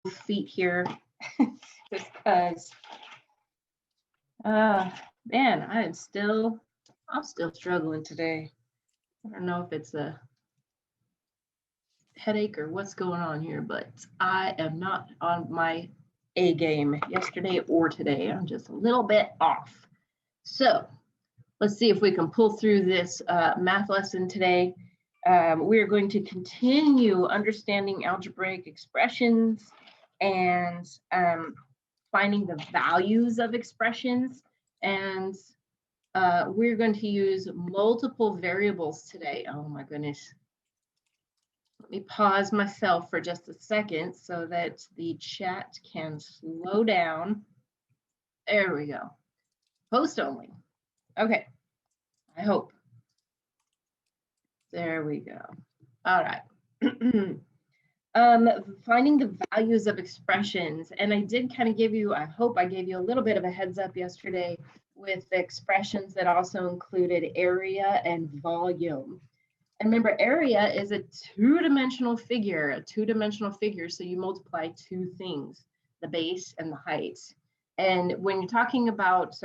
feet here just because man, I'm still struggling today. I don't know if it's a headache or what's going on here, but I am not on my A game yesterday or today. I'm just a little bit off. So let's see if we can pull through this math lesson today. We are going to continue understanding algebraic expressions and finding the values of expressions. And we're going to use multiple variables today. Oh my goodness. Let me pause myself for just a second so that the chat can slow down. There we go. Post only. Okay, I hope. There we go. All right. Finding the values of expressions. And I did kind of give you, I hope I gave you a little bit of a heads up yesterday with the expressions that also included area and volume. And remember, area is a two-dimensional figure, so you multiply two things, the base and the height. And when you're talking about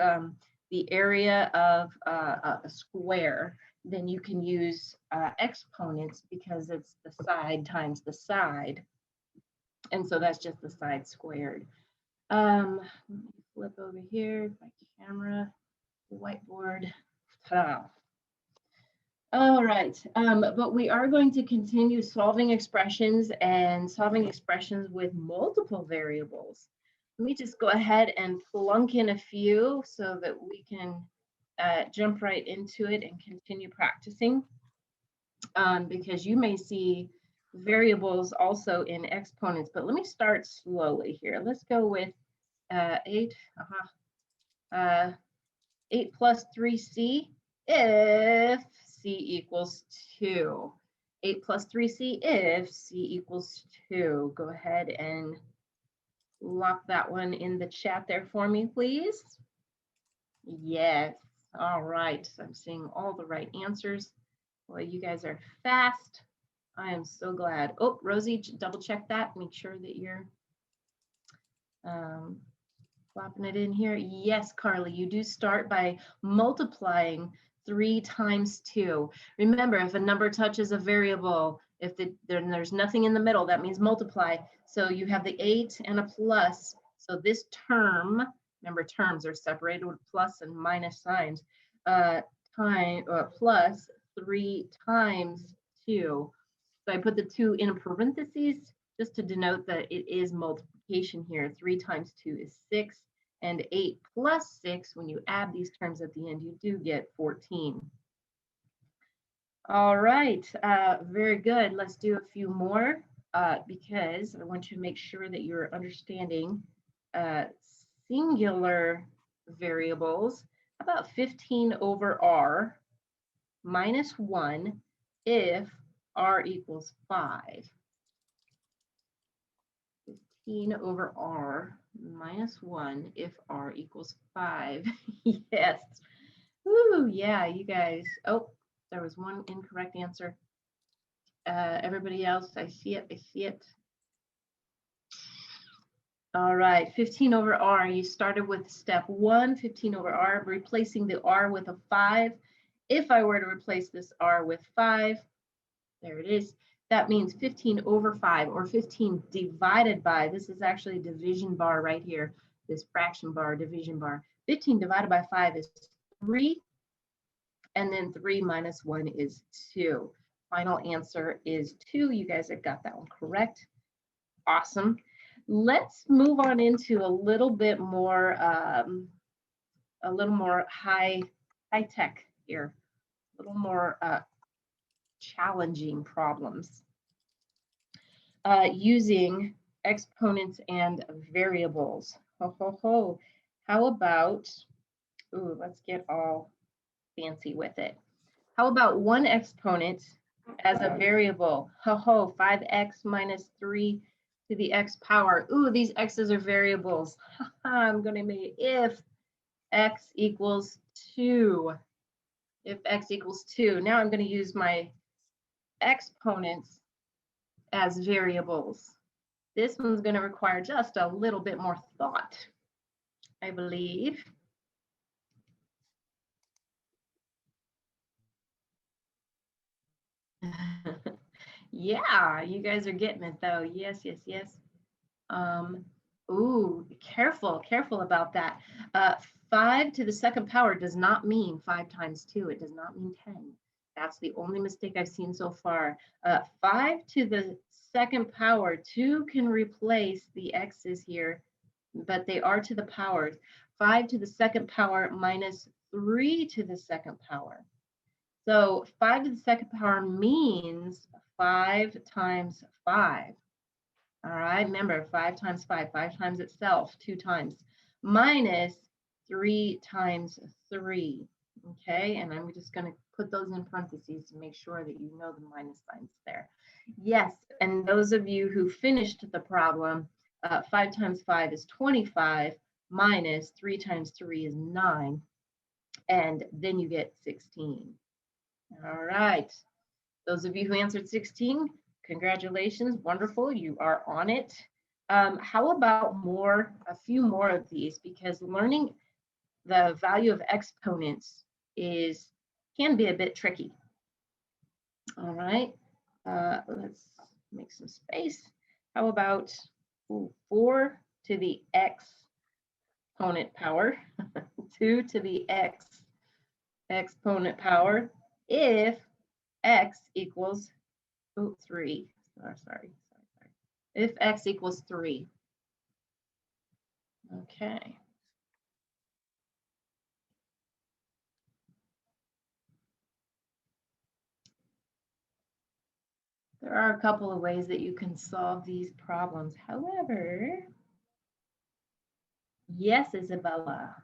the area of a square, then you can use exponents because it's the side times the side. And so that's just the side squared. Let me flip over here, my camera, whiteboard, ta-da. All right, but we are going to continue solving expressions and solving expressions with multiple variables. Let me just go ahead and plunk in a few so that we can jump right into it and continue practicing, because you may see variables also in exponents, but let me start slowly here. Let's go with 8 plus 3c if c equals 2. 8 plus 3c if c equals 2. Go ahead and lock that one in the chat there for me, please. Yes. All right. So I'm seeing all the right answers. Well, you guys are fast. I am so glad. Oh, Rosie, double check that. Make sure that you're flopping it in here. Yes, Carly, you do start by multiplying 3 times 2. Remember, if a number touches a variable, if there's nothing in the middle, that means multiply. So you have the 8 and a plus. So this term, remember terms are separated with plus and minus signs, plus 3 times 2. So I put the 2 in parentheses just to denote that it is multiplication here. 3 times 2 is 6, and 8 plus 6, when you add these terms at the end, you do get 14. All right, very good. Let's do a few more because I want you to make sure that you're understanding singular variables. About 15 over r minus 1 if r equals 5. 15 over r minus 1 if r equals 5. Yes. Woo, yeah, you guys. Oh, there was one incorrect answer. Everybody else, I see it, I see it. All right, 15 over r, you started with step 1, 15 over r, replacing the r with a 5. If I were to replace this r with 5, there it is. That means 15 over 5, or 15 divided by, this is actually a division bar right here, this fraction bar, division bar. 15 divided by 5 is 3, and then 3 minus 1 is 2. Final answer is 2. You guys have got that one correct. Awesome. Let's move on into a little bit more high tech here, a little more challenging problems using exponents and variables. How about, ooh, let's get all fancy with it. How about one exponent as a variable? 5x minus 3 to the x power. Ooh, these x's are variables. I'm going to make if x equals 2. If x equals 2. Now I'm going to use my exponents as variables. This one's going to require just a little bit more thought, I believe. Yeah, you guys are getting it though. Yes, yes, yes. Ooh, careful about that. 5 to the second power does not mean 5 times 2. It does not mean 10. That's the only mistake I've seen so far. 5 to the second power, 2 can replace the x's here, but they are to the powers. 5 to the second power minus 3 to the second power. So 5 to the second power means 5 times 5. All right, remember 5 times 5, 5 times itself, 2 times, minus 3 times 3. Okay, and I'm just going to put those in parentheses to make sure that you know the minus signs there. Yes, and those of you who finished the problem, 5 times 5 is 25, minus 3 times 3 is 9, and then you get 16. All right, those of you who answered 16, congratulations, wonderful, you are on it. How about a few more of these, because learning the value of exponents can be a bit tricky. All right, let's make some space. How about 4 to the exponent power, 2 to the exponent power, if x equals 3. Sorry. If x equals 3. Okay. There are a couple of ways that you can solve these problems. However, yes, Isabella.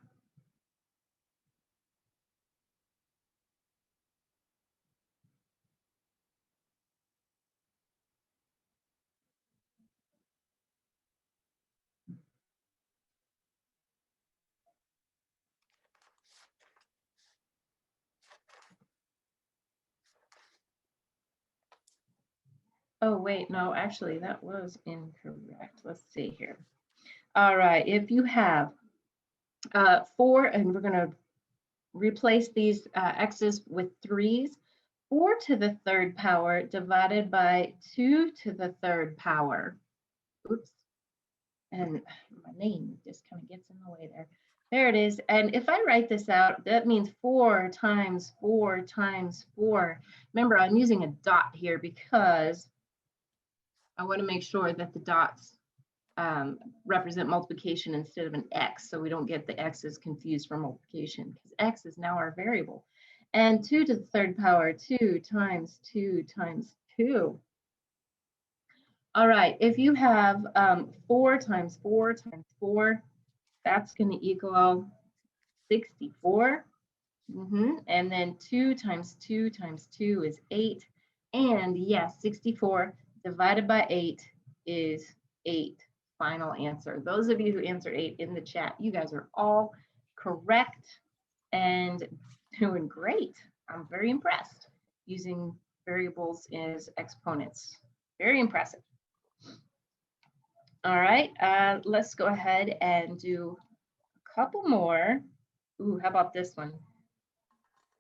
Oh, wait, no, actually, that was incorrect. Let's see here. All right, if you have 4, and we're going to replace these x's with 3s, 4 to the third power divided by 2 to the third power. Oops. And my name just kind of gets in the way there. There it is. And if I write this out, that means 4 times 4 times 4. Remember, I'm using a dot here because I want to make sure that the dots represent multiplication instead of an x, so we don't get the x's confused for multiplication, because x is now our variable. And 2 to the third power, 2 times 2 times 2. All right, if you have 4 times 4 times 4, that's going to equal 64. And then 2 times 2 times 2 is 8. And yes, 64 divided by 8 is 8. Final answer. Those of you who answered 8 in the chat, you guys are all correct and doing great. I'm very impressed using variables as exponents. Very impressive. All right, let's go ahead and do a couple more. Ooh, how about this one?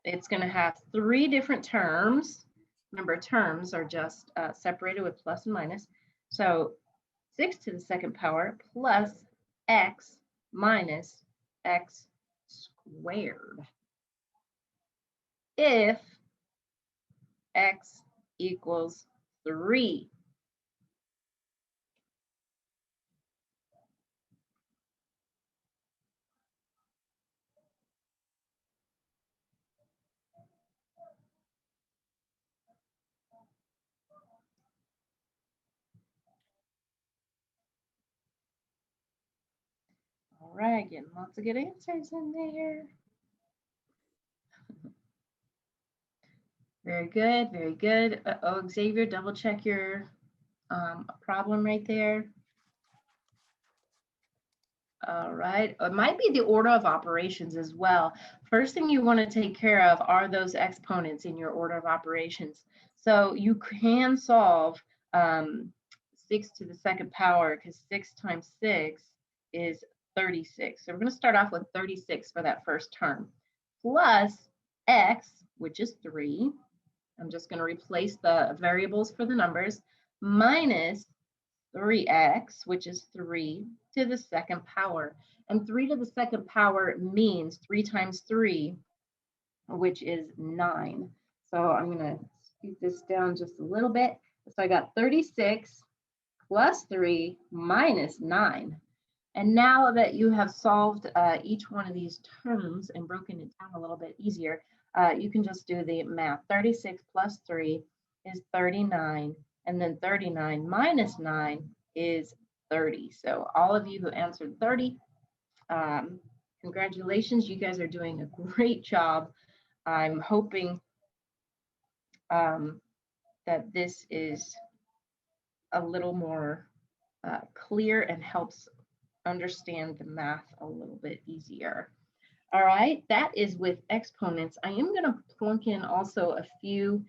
It's going to have 3 different terms. Remember, terms are just separated with plus and minus. So 6 to the second power plus x minus x squared. If x equals 3. All right, getting lots of good answers in there. Very good, very good. Oh, Xavier, double check your problem right there. All right, it might be the order of operations as well. First thing you want to take care of are those exponents in your order of operations. So you can solve 6 to the second power, because 6 times 6 is 36. So we're going to start off with 36 for that first term, plus x, which is 3. I'm just going to replace the variables for the numbers, minus 3x, which is 3 to the second power. And 3 to the second power means 3 times 3, which is 9. So I'm going to scoot this down just a little bit. So I got 36 plus 3 minus 9. And now that you have solved each one of these terms and broken it down a little bit easier, you can just do the math. 36 plus 3 is 39, and then 39 minus 9 is 30. So all of you who answered 30, congratulations, you guys are doing a great job. I'm hoping that this is a little more clear and helps understand the math a little bit easier. All right, that is with exponents. I am going to plunk in also a few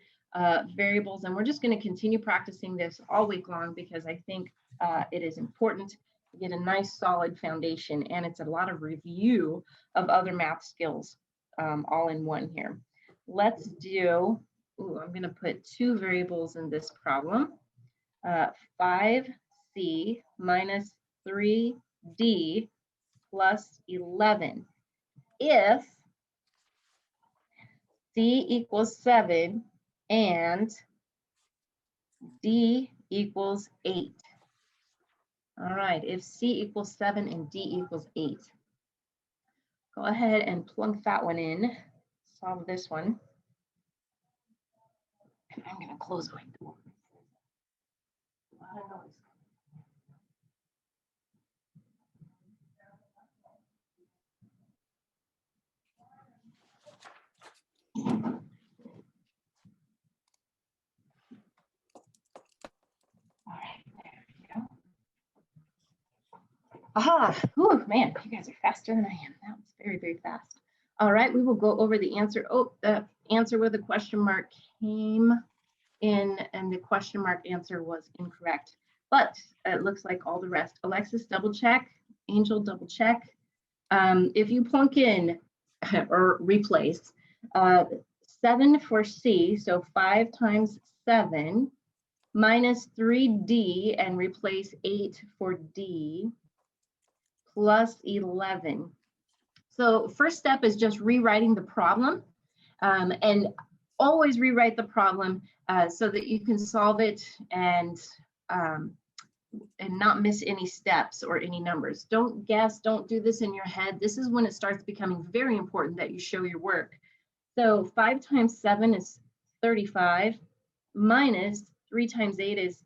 variables, and we're just going to continue practicing this all week long because I think it is important to get a nice solid foundation, and it's a lot of review of other math skills all in one here. Let's do, I'm going to put 2 variables in this problem. 5c minus 3d plus 11. If c equals 7 and d equals 8. All right, if c equals 7 and d equals 8. Go ahead and plunk that one in. Solve this one. And I'm going to close my door. A lot of noise. All right, there we go. Aha, whew, man, you guys are faster than I am. That was very, very fast. All right, we will go over the answer. Oh, the answer with a question mark came in, and the question mark answer was incorrect. But it looks like all the rest. Alexis, double check. Angel, double check. If you plunk in or replace 7 for C, so 5 times 7, minus 3D, and replace 8 for D, plus 11. So first step is just rewriting the problem, and always rewrite the problem so that you can solve it and not miss any steps or any numbers. Don't guess, don't do this in your head. This is when it starts becoming very important that you show your work. So 5 times 7 is 35, minus 3 times 8 is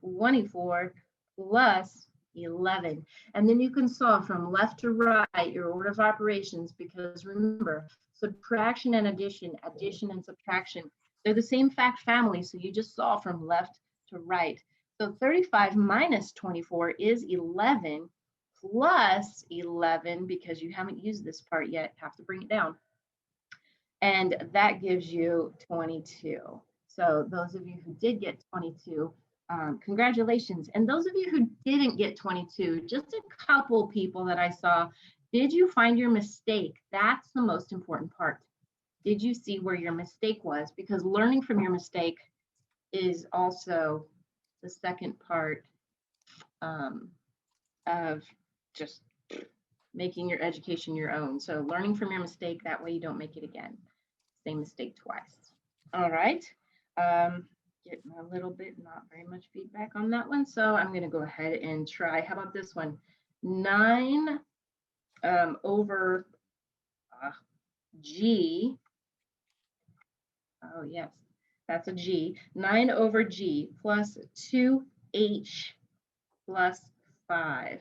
24, plus 11. And then you can solve from left to right your order of operations, because remember, subtraction and addition and subtraction, they're the same fact family, so you just solve from left to right. So 35 minus 24 is 11, plus 11, because you haven't used this part yet, have to bring it down. And that gives you 22. So those of you who did get 22, congratulations. And those of you who didn't get 22, just a couple people that I saw, did you find your mistake? That's the most important part. Did you see where your mistake was? Because learning from your mistake is also the second part of just making your education your own. So learning from your mistake, that way you don't make it again. Same mistake twice. All right. Getting a little bit, not very much feedback on that one. So I'm going to go ahead and try. How about this one? 9 over G. Oh, yes, that's a G. 9 over G plus 2H plus 5.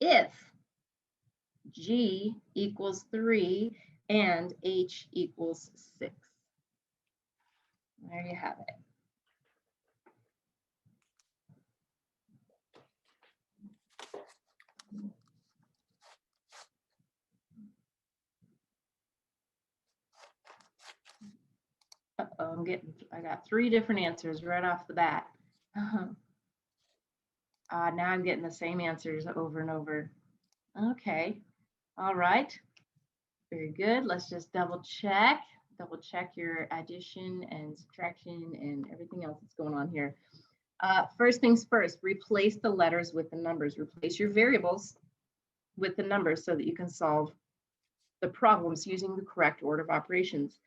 If G equals 3 and H equals 6. There you have it. Uh-oh, I got 3 different answers right off the bat. Now I'm getting the same answers over and over. Okay, all right, very good. Let's just double check your addition and subtraction and everything else that's going on here. First things first, replace the letters with the numbers. Replace your variables with the numbers so that you can solve the problems using the correct order of operations.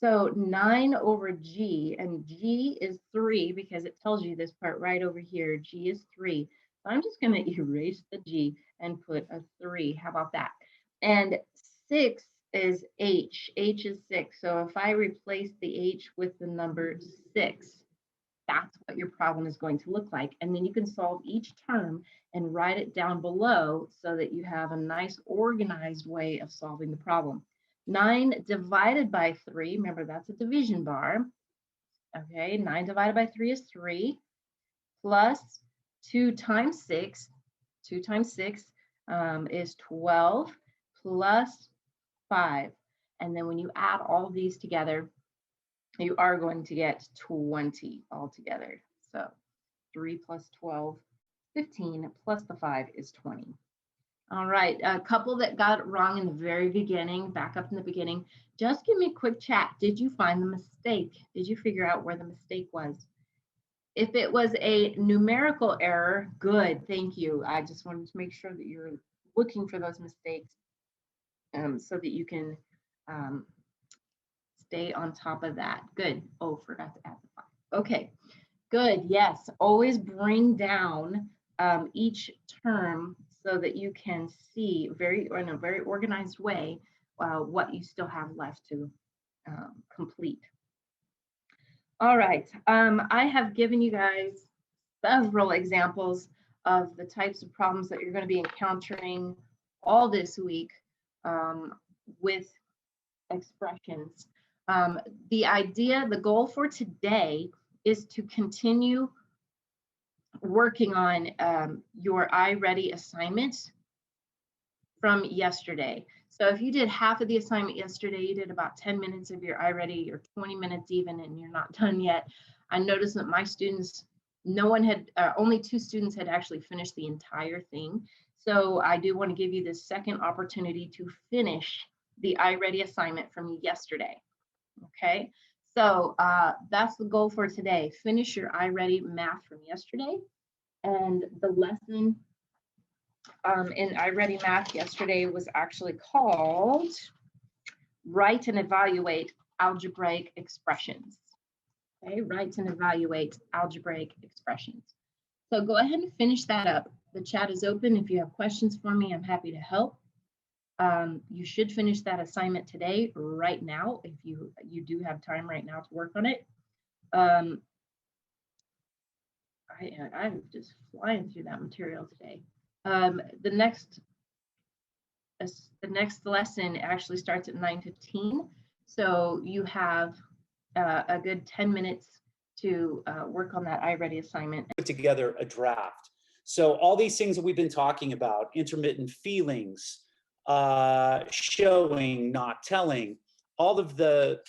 So 9 over G, and G is 3 because it tells you this part right over here. G is 3. So I'm just going to erase the G and put a 3. How about that? And 6 is H. H is 6. So if I replace the H with the number 6, that's what your problem is going to look like. And then you can solve each term and write it down below so that you have a nice organized way of solving the problem. 9 divided by 3, remember that's a division bar. Okay, 9 divided by 3 is 3, plus 2 times 6. 2 times 6 is 12, plus 5. And then when you add all of these together, you are going to get 20 altogether. So 3 plus 12, 15, plus the 5 is 20. All right, a couple that got it wrong in the very beginning, back up in the beginning, just give me a quick chat. Did you find the mistake? Did you figure out where the mistake was? If it was a numerical error, good, thank you. I just wanted to make sure that you're looking for those mistakes so that you can stay on top of that. Good. Oh, forgot to add the 5. Okay, good. Yes, always bring down each term so that you can see in a very organized way what you still have left to complete. All right, I have given you guys several examples of the types of problems that you're going to be encountering all this week with expressions. The goal for today is to continue working on your iReady assignment from yesterday. So if you did half of the assignment yesterday, you did about 10 minutes of your iReady or 20 minutes even, and you're not done yet. I noticed that my students, only 2 students had actually finished the entire thing. So I do want to give you this second opportunity to finish the iReady assignment from yesterday. Okay, so that's the goal for today. Finish your iReady math from yesterday. And the lesson in iReady math yesterday was actually called Write and Evaluate Algebraic Expressions. Okay, write and evaluate algebraic expressions. So go ahead and finish that up. The chat is open. If you have questions for me, I'm happy to help. You should finish that assignment today, right now, if you do have time right now to work on it. I'm just flying through that material today. The next lesson actually starts at 9:15, so you have a good 10 minutes to work on that iReady assignment. Put together a draft. So all these things that we've been talking about, intermittent feelings, showing, not telling, all of the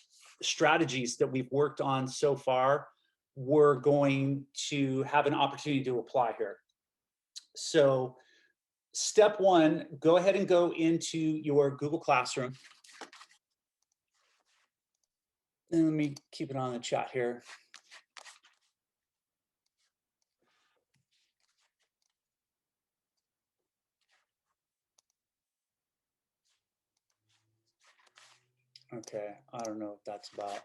strategies that we've worked on so far, we're going to have an opportunity to apply here. So step 1, go ahead and go into your Google Classroom. And let me keep it on the chat here. Okay, I don't know what that's about.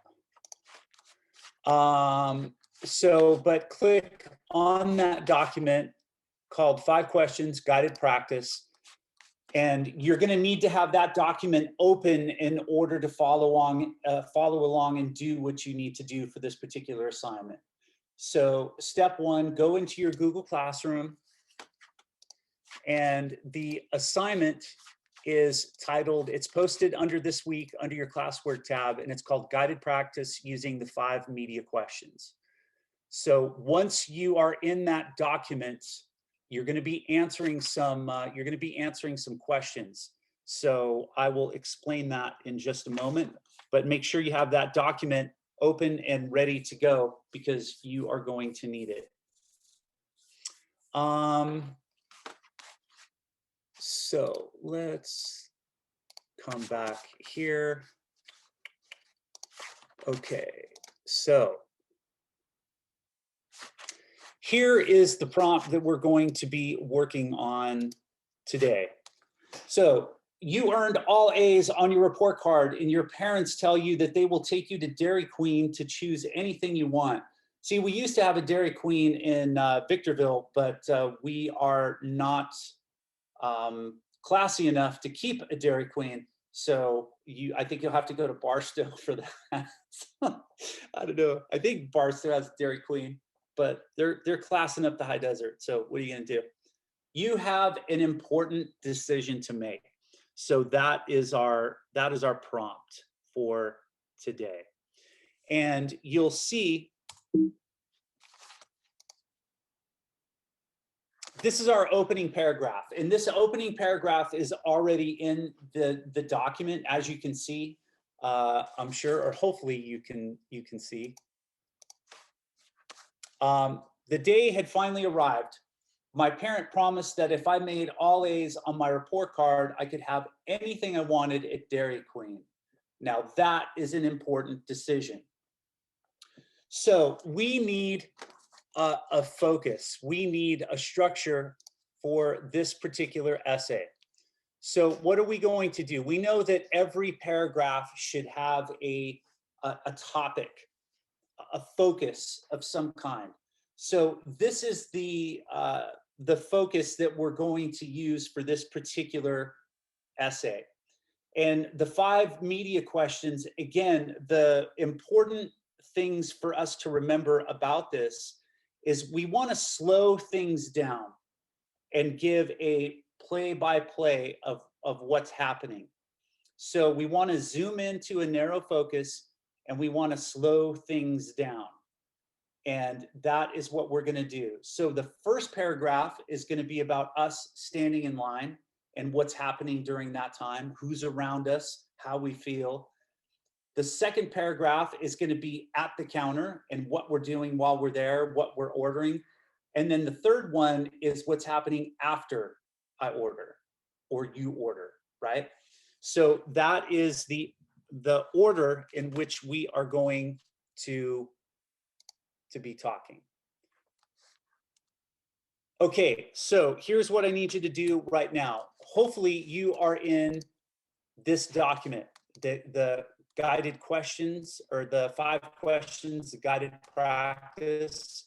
But click on that document called 5 Questions Guided Practice, and you're going to need to have that document open in order to follow along and do what you need to do for this particular assignment. So step 1, go into your Google Classroom, and the assignment is titled, it's posted under this week under your classwork tab, and it's called Guided Practice Using the 5 Media Questions. So once you are in that document, you're going to be answering some questions. So I will explain that in just a moment, but make sure you have that document open and ready to go because you are going to need it. So let's come back here. Okay, so here is the prompt that we're going to be working on today. So you earned all A's on your report card and your parents tell you that they will take you to Dairy Queen to choose anything you want. See, we used to have a Dairy Queen in Victorville, but we are not classy enough to keep a Dairy Queen. So I think you'll have to go to Barstow for that. I don't know. I think Barstow has Dairy Queen, but they're classing up the high desert. So what are you gonna do? You have an important decision to make. So that is our prompt for today. And you'll see this is our opening paragraph. And this opening paragraph is already in the document, as you can see, I'm sure, or hopefully you can see. The day had finally arrived. My parent promised that if I made all A's on my report card, I could have anything I wanted at Dairy Queen. Now that is an important decision. So we need a focus. We need a structure for this particular essay. So what are we going to do? We know that every paragraph should have a topic, a focus of some kind. So this is the focus that we're going to use for this particular essay. And the 5 media questions, again, the important things for us to remember about this is we want to slow things down and give a play-by-play of what's happening. So we want to zoom into a narrow focus and we want to slow things down. And that is what we're going to do. So the first paragraph is going to be about us standing in line and what's happening during that time, who's around us, how we feel. The second paragraph is going to be at the counter and what we're doing while we're there, what we're ordering. And then the third one is what's happening after I order or you order, right? So that is the order in which we are going to be talking. Okay, so here's what I need you to do right now. Hopefully you are in this document, the guided questions or the 5 questions, the guided practice.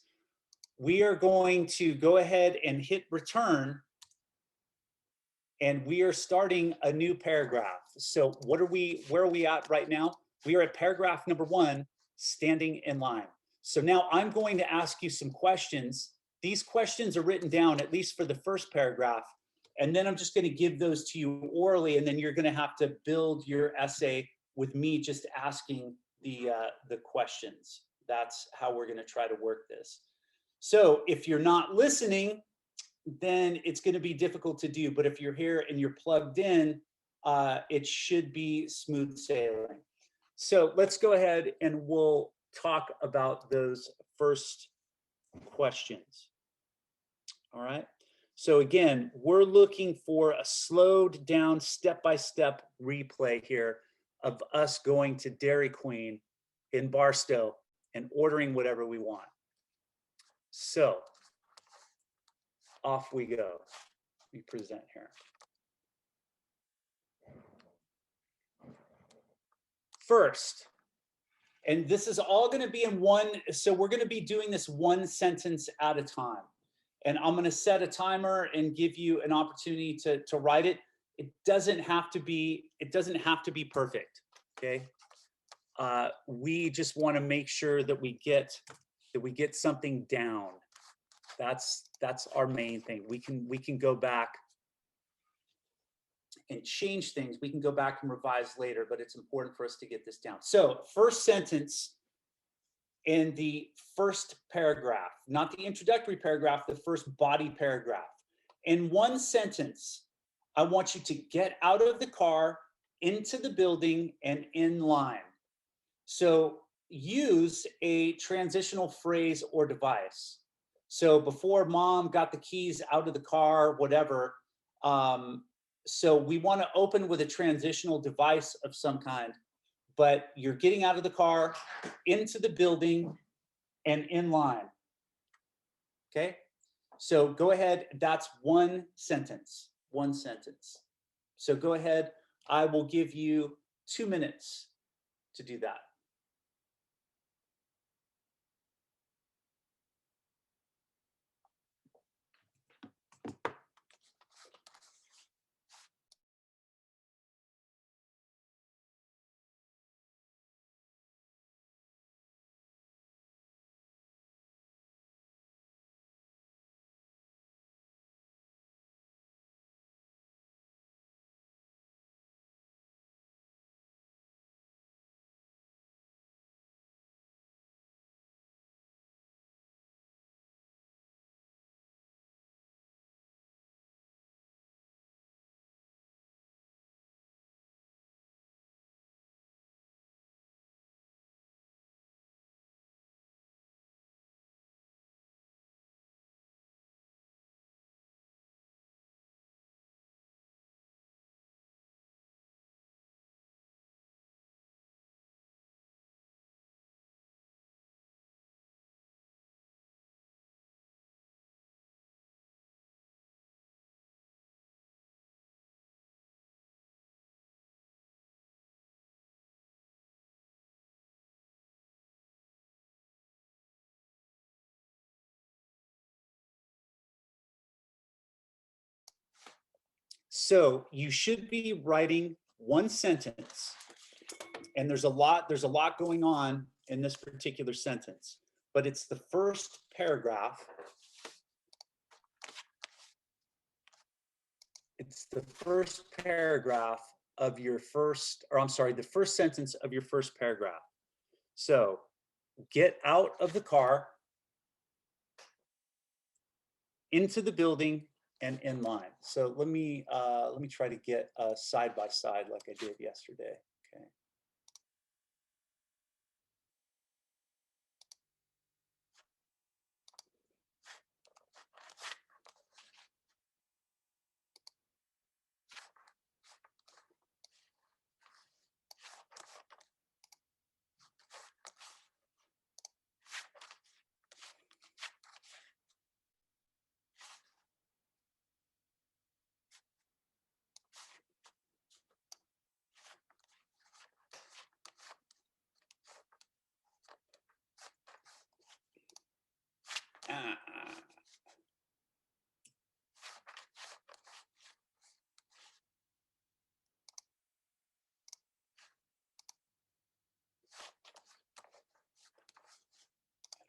We are going to go ahead and hit return and we are starting a new paragraph. So where are we at right now? We are at paragraph number 1, standing in line. So now I'm going to ask you some questions. These questions are written down, at least for the first paragraph. And then I'm just going to give those to you orally, and then you're going to have to build your essay with me just asking the questions. That's how we're going to try to work this. So if you're not listening, then it's going to be difficult to do. But if you're here and you're plugged in, it should be smooth sailing. So let's go ahead and we'll talk about those first questions. All right. So again, we're looking for a slowed down step-by-step replay here of us going to Dairy Queen in Barstow and ordering whatever we want. So off we go. We present here. First, and this is all going to be in one, so we're going to be doing this one sentence at a time. And I'm going to set a timer and give you an opportunity to write it. It doesn't have to be perfect. Okay. We just want to make sure that we get something down. That's our main thing. We can go back and change things. We can go back and revise later, but it's important for us to get this down. So first sentence in the first paragraph, not the introductory paragraph, the first body paragraph. In one sentence, I want you to get out of the car, into the building, and in line. So use a transitional phrase or device. So before mom got the keys out of the car, whatever. So we want to open with a transitional device of some kind, but you're getting out of the car, into the building, and in line. Okay? So go ahead. That's one sentence. One sentence. So go ahead. I will give you 2 minutes to do that. So you should be writing one sentence, and there's a lot going on in this particular sentence, but it's the first paragraph. It's the first paragraph of your first, or I'm sorry, the first sentence of your first paragraph. So get out of the car, into the building, and in line. So let me try to get side by side like I did yesterday. Okay.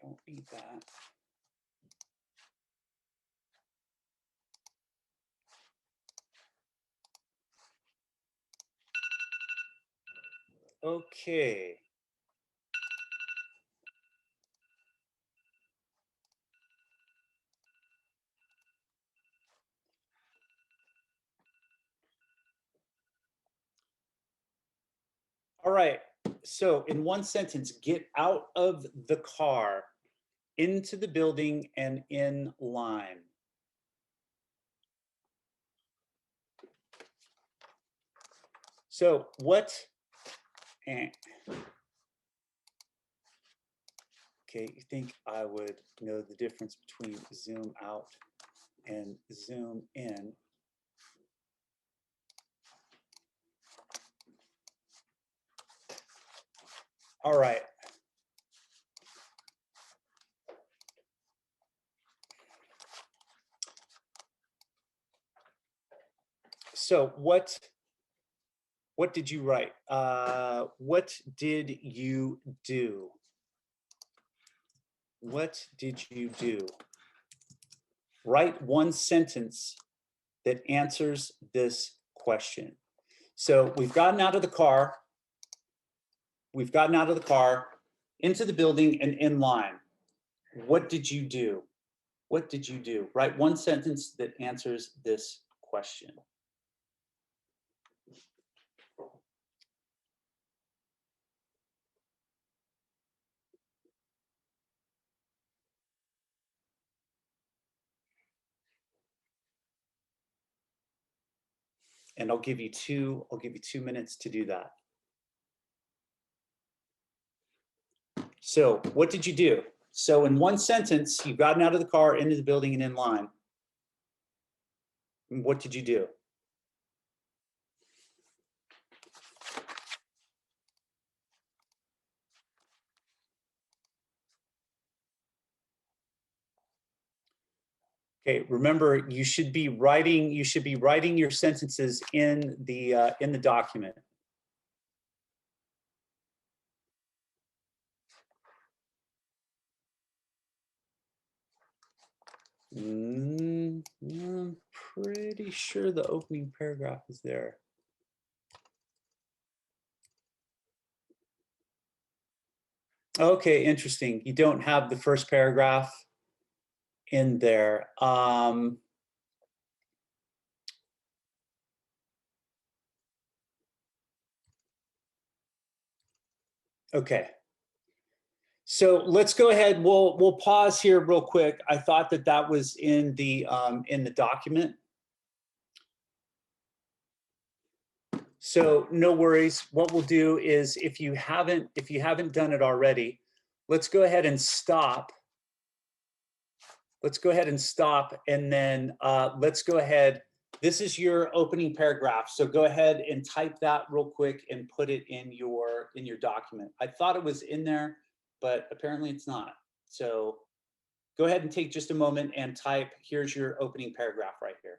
I don't need that. Okay. All right. So in one sentence, get out of the car, into the building, and in line. So what? Okay, you think I would know the difference between zoom out and zoom in? All right. So what did you write? What did you do? What did you do? Write one sentence that answers this question. So we've gotten out of the car. We've gotten out of the car, into the building, and in line. What did you do? What did you do? Write one sentence that answers this question. And I'll give you 2 minutes to do that. So what did you do? So in one sentence, you've gotten out of the car, into the building, and in line. And what did you do? Okay, remember, you should be writing your sentences in the document. I'm pretty sure the opening paragraph is there. Okay, interesting. You don't have the first paragraph in there. Okay. So let's go ahead. We'll pause here real quick. I thought that was in the document. So no worries. What we'll do is, if you haven't done it already, let's go ahead and stop. Let's go ahead and stop, and then let's go ahead. This is your opening paragraph. So go ahead and type that real quick and put it in your document. I thought it was in there, but apparently it's not. So go ahead and take just a moment and type, here's your opening paragraph right here.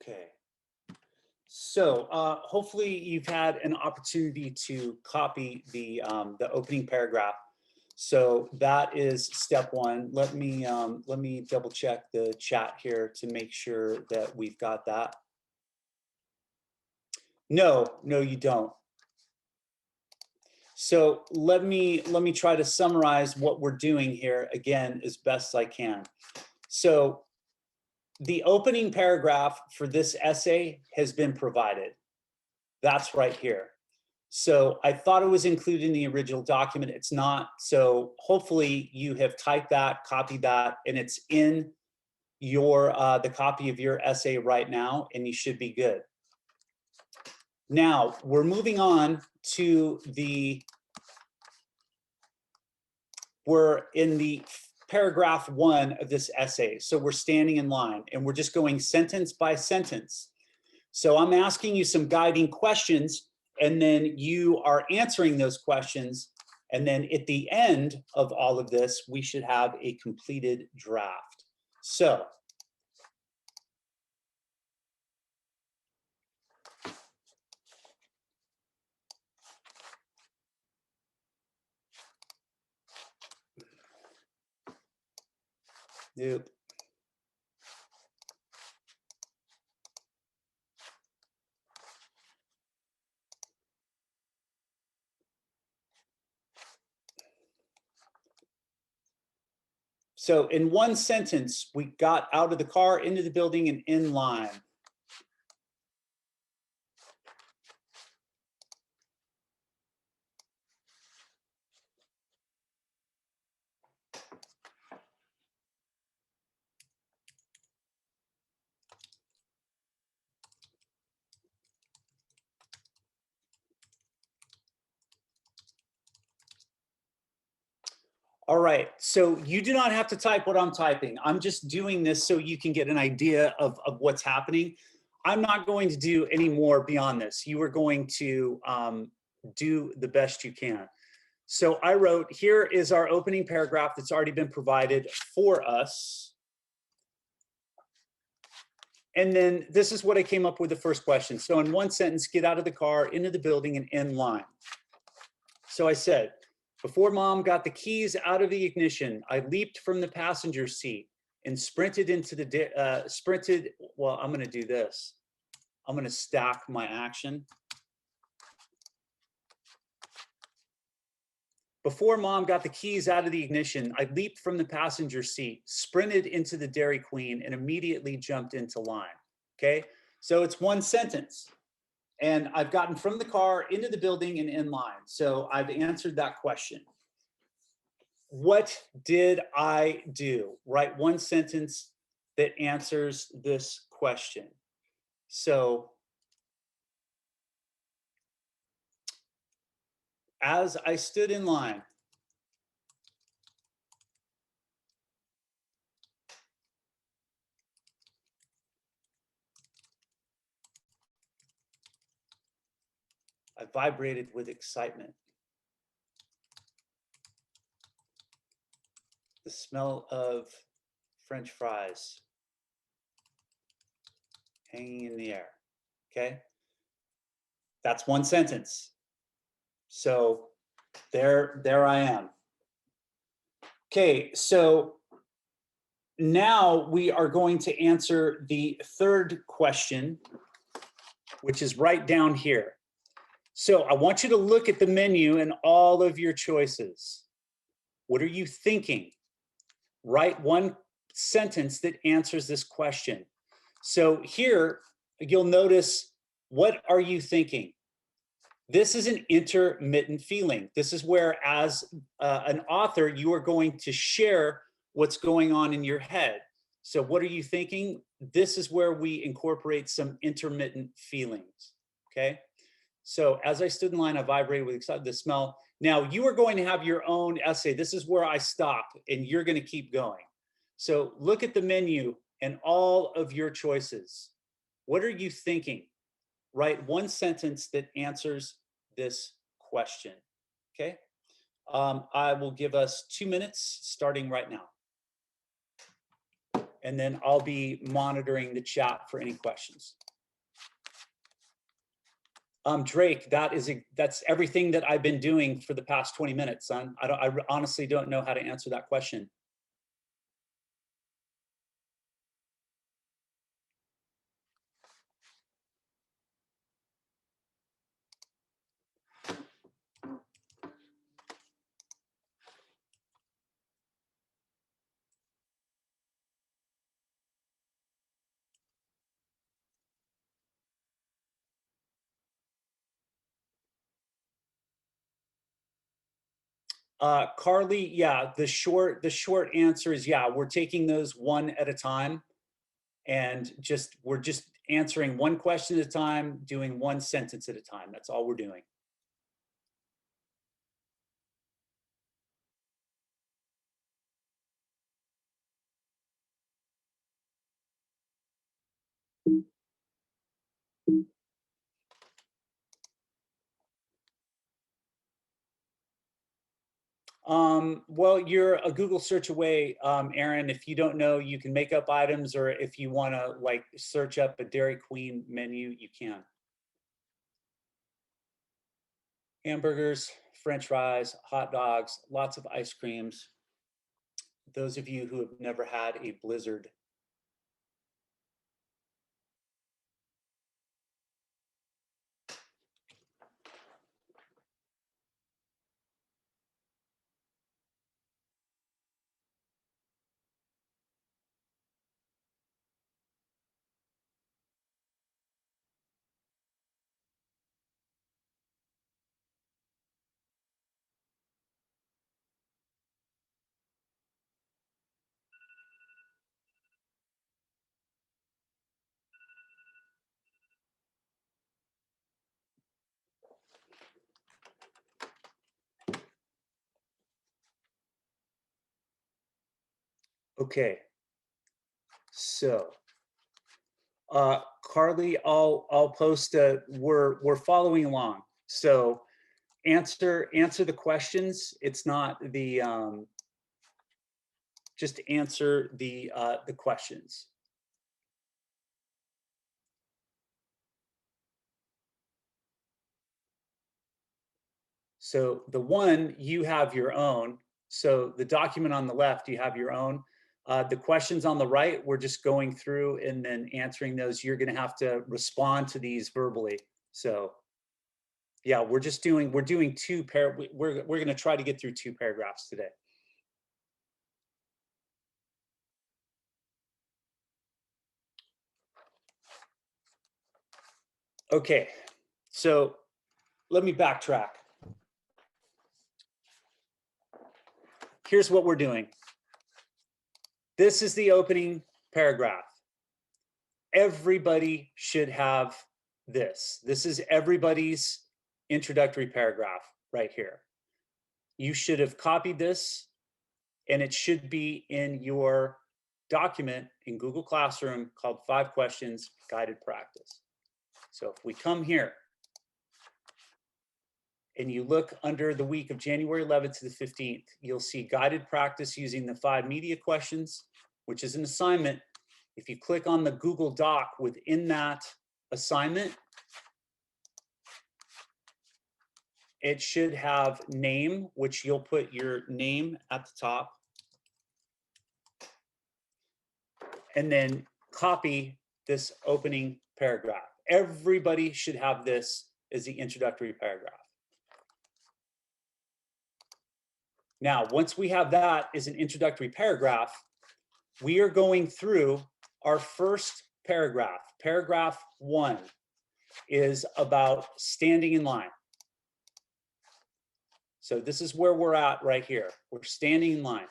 Okay. So hopefully you've had an opportunity to copy the opening paragraph. So that is step one. Let me double check the chat here to make sure that we've got that. No, you don't. So let me try to summarize what we're doing here again as best I can. So the opening paragraph for this essay has been provided. That's right here. So I thought it was included in the original document. It's not. So hopefully you have typed that, copied that, and it's in your the copy of your essay right now, and you should be good. Now we're moving on to we're in the paragraph 1 of this essay. So we're standing in line and we're just going sentence by sentence. So I'm asking you some guiding questions and then you are answering those questions. And then at the end of all of this, we should have a completed draft. So nope. So in one sentence, we got out of the car, into the building, and in line. All right, so you do not have to type what I'm typing. I'm just doing this so you can get an idea of what's happening. I'm not going to do any more beyond this. You are going to do the best you can. So I wrote, here is our opening paragraph that's already been provided for us. And then this is what I came up with the first question. So in one sentence, get out of the car, into the building, and in line. So I said, before Mom got the keys out of the ignition, I leaped from the passenger seat and sprinted into the, well, I'm gonna do this. I'm gonna stack my action. Before Mom got the keys out of the ignition, I leaped from the passenger seat, sprinted into the Dairy Queen, and immediately jumped into line, okay? So it's one sentence. And I've gotten from the car into the building and in line. So I've answered that question. What did I do? Write one sentence that answers this question. So as I stood in line, I vibrated with excitement. The smell of French fries hanging in the air, okay? That's one sentence. So there I am. Okay, so now we are going to answer the third question, which is right down here. So I want you to look at the menu and all of your choices. What are you thinking? Write one sentence that answers this question. So here, you'll notice, what are you thinking? This is an intermittent feeling. This is where, as an author, you are going to share what's going on in your head. So what are you thinking? This is where we incorporate some intermittent feelings, okay? So as I stood in line, I vibrated with the smell. Now you are going to have your own essay. This is where I stop and you're going to keep going. So look at the menu and all of your choices. What are you thinking? Write one sentence that answers this question, okay? I will give us 2 minutes starting right now. And then I'll be monitoring the chat for any questions. Drake, that's everything that I've been doing for the past 20 minutes, son. I honestly don't know how to answer that question. Carly, yeah, the short answer is, yeah, we're taking those one at a time. And we're just answering one question at a time, doing one sentence at a time. That's all we're doing. Well, you're a Google search away, Aaron. If you don't know, you can make up items, or if you want to like search up a Dairy Queen menu, you can. Hamburgers, French fries, hot dogs, lots of ice creams. Those of you who have never had a blizzard. Okay, so Carly, I'll post we're following along. So answer the questions. It's not the just answer the questions. So the one, you have your own. So the document on the left, you have your own. The questions on the right, we're just going through and then answering those. You're going to have to respond to these verbally. So yeah, we're doing we're going to try to get through 2 paragraphs today. Okay, so let me backtrack. Here's what we're doing. This is the opening paragraph. Everybody should have this. This is everybody's introductory paragraph right here. You should have copied this, and it should be in your document in Google Classroom called 5 Questions Guided Practice. So if we come here and you look under the week of January 11th to the 15th, you'll see guided practice using the 5 media questions, which is an assignment. If you click on the Google Doc within that assignment, it should have name, which you'll put your name at the top, and then copy this opening paragraph. Everybody should have this as the introductory paragraph. Now, once we have that as an introductory paragraph, we are going through our first paragraph. Paragraph 1 is about standing in line. So this is where we're at right here. We're standing in line.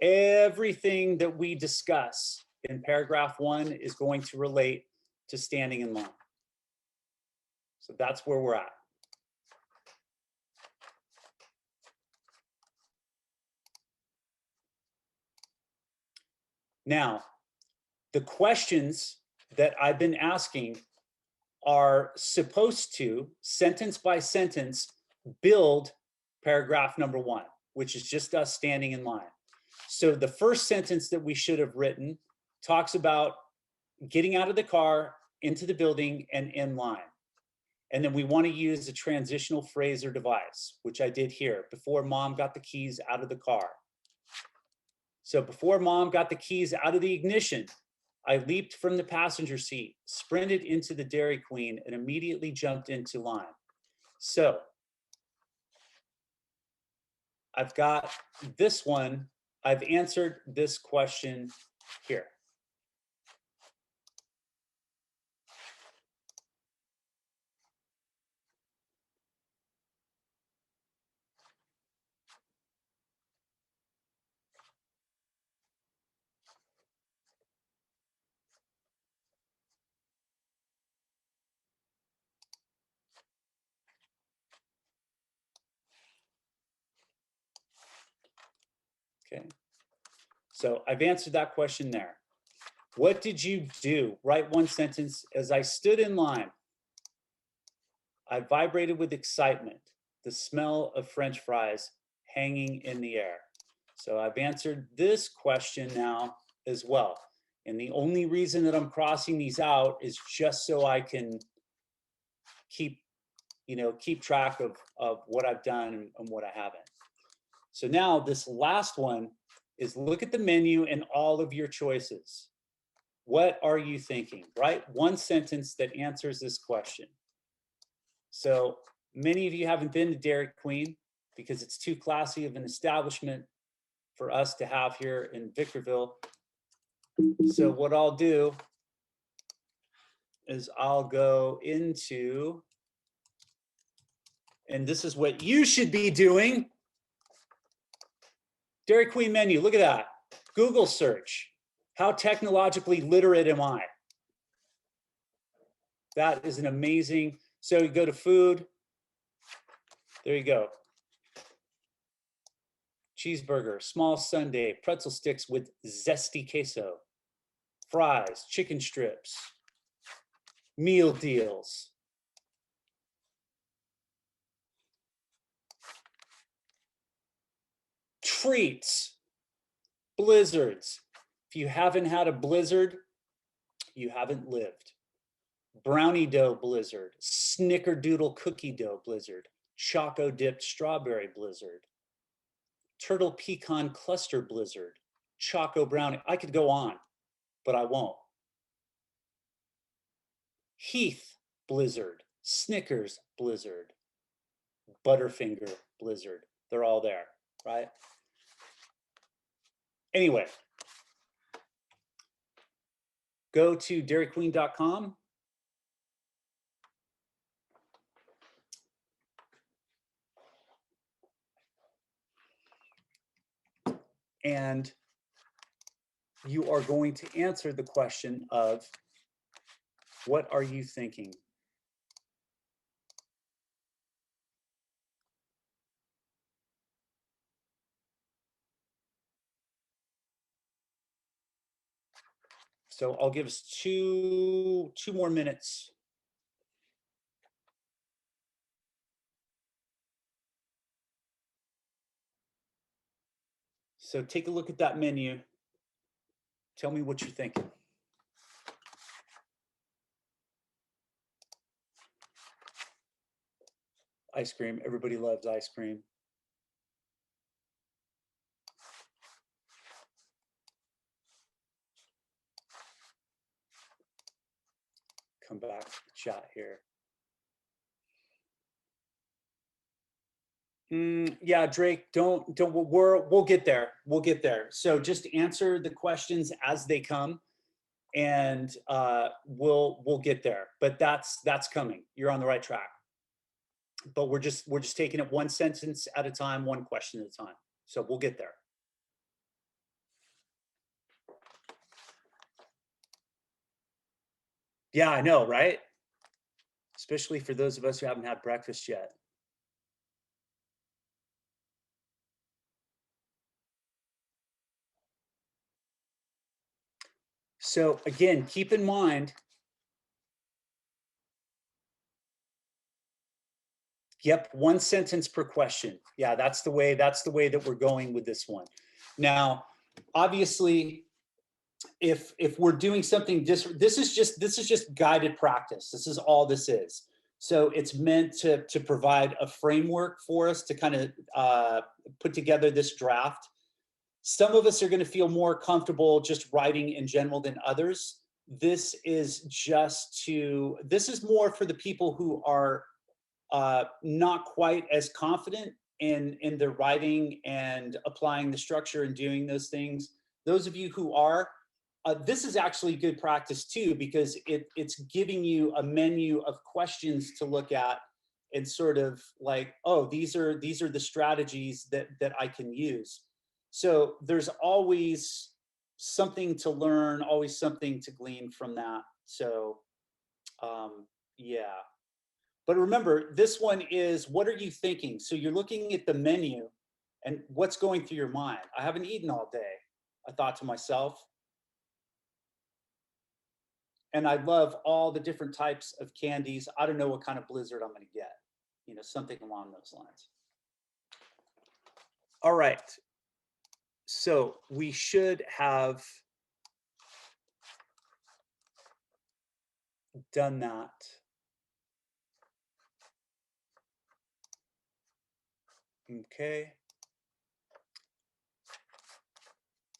Everything that we discuss in paragraph 1 is going to relate to standing in line. So that's where we're at. Now, the questions that I've been asking are supposed to, sentence by sentence, build paragraph number 1, which is just us standing in line. So the first sentence that we should have written talks about getting out of the car, into the building, and in line. And then we want to use a transitional phrase or device, which I did here. Before Mom got the keys out of the car. So before Mom got the keys out of the ignition, I leaped from the passenger seat, sprinted into the Dairy Queen, and immediately jumped into line. So I've got this one. I've answered this question here. Okay. So I've answered that question there. What did you do? Write one sentence. As I stood in line, I vibrated with excitement, the smell of French fries hanging in the air. So I've answered this question now as well. And the only reason that I'm crossing these out is just so I can keep track of what I've done and what I haven't. So now this last one is look at the menu and all of your choices. What are you thinking? Write one sentence that answers this question. So many of you haven't been to Dairy Queen because it's too classy of an establishment for us to have here in Victorville. So what I'll do is I'll go into, and this is what you should be doing, Dairy Queen menu. Look at that. Google search. How technologically literate am I? That is an amazing, so you go to food. There you go. Cheeseburger, small sundae, pretzel sticks with zesty queso, fries, chicken strips, meal deals. Treats, blizzards. If you haven't had a blizzard, you haven't lived. Brownie dough blizzard, snickerdoodle cookie dough blizzard, choco dipped strawberry blizzard, turtle pecan cluster blizzard, choco brownie. I could go on, but I won't. Heath blizzard, Snickers blizzard, Butterfinger blizzard. They're all there, right? Anyway, go to dairyqueen.com. And you are going to answer the question of, what are you thinking? So I'll give us two more minutes. So take a look at that menu. Tell me what you're thinking. Ice cream. Everybody loves ice cream. Come back to the chat here. Yeah, Drake, we'll get there. We'll get there. So just answer the questions as they come, and we'll get there. But that's coming. You're on the right track. But we're just taking it one sentence at a time, one question at a time. So we'll get there. Yeah, I know, right? Especially for those of us who haven't had breakfast yet. So again, keep in mind, yep, one sentence per question. Yeah, that's the way that we're going with this one. Now, obviously, if we're doing something this is just guided practice. This is all this is. So it's meant to provide a framework for us to kind of put together this draft. Some of us are going to feel more comfortable just writing in general than others. This is more for the people who are not quite as confident in their writing and applying the structure and doing those things. Those of you who are, this is actually good practice too, because it's giving you a menu of questions to look at and sort of like, oh, these are the strategies that I can use. So there's always something to learn, always something to glean from that. So yeah. But remember, this one is, what are you thinking? So you're looking at the menu And what's going through your mind? I haven't eaten all day, I thought to myself. And I love all the different types of candies. I don't know what kind of blizzard I'm going to get, you know, something along those lines. All right. So we should have done that. Okay.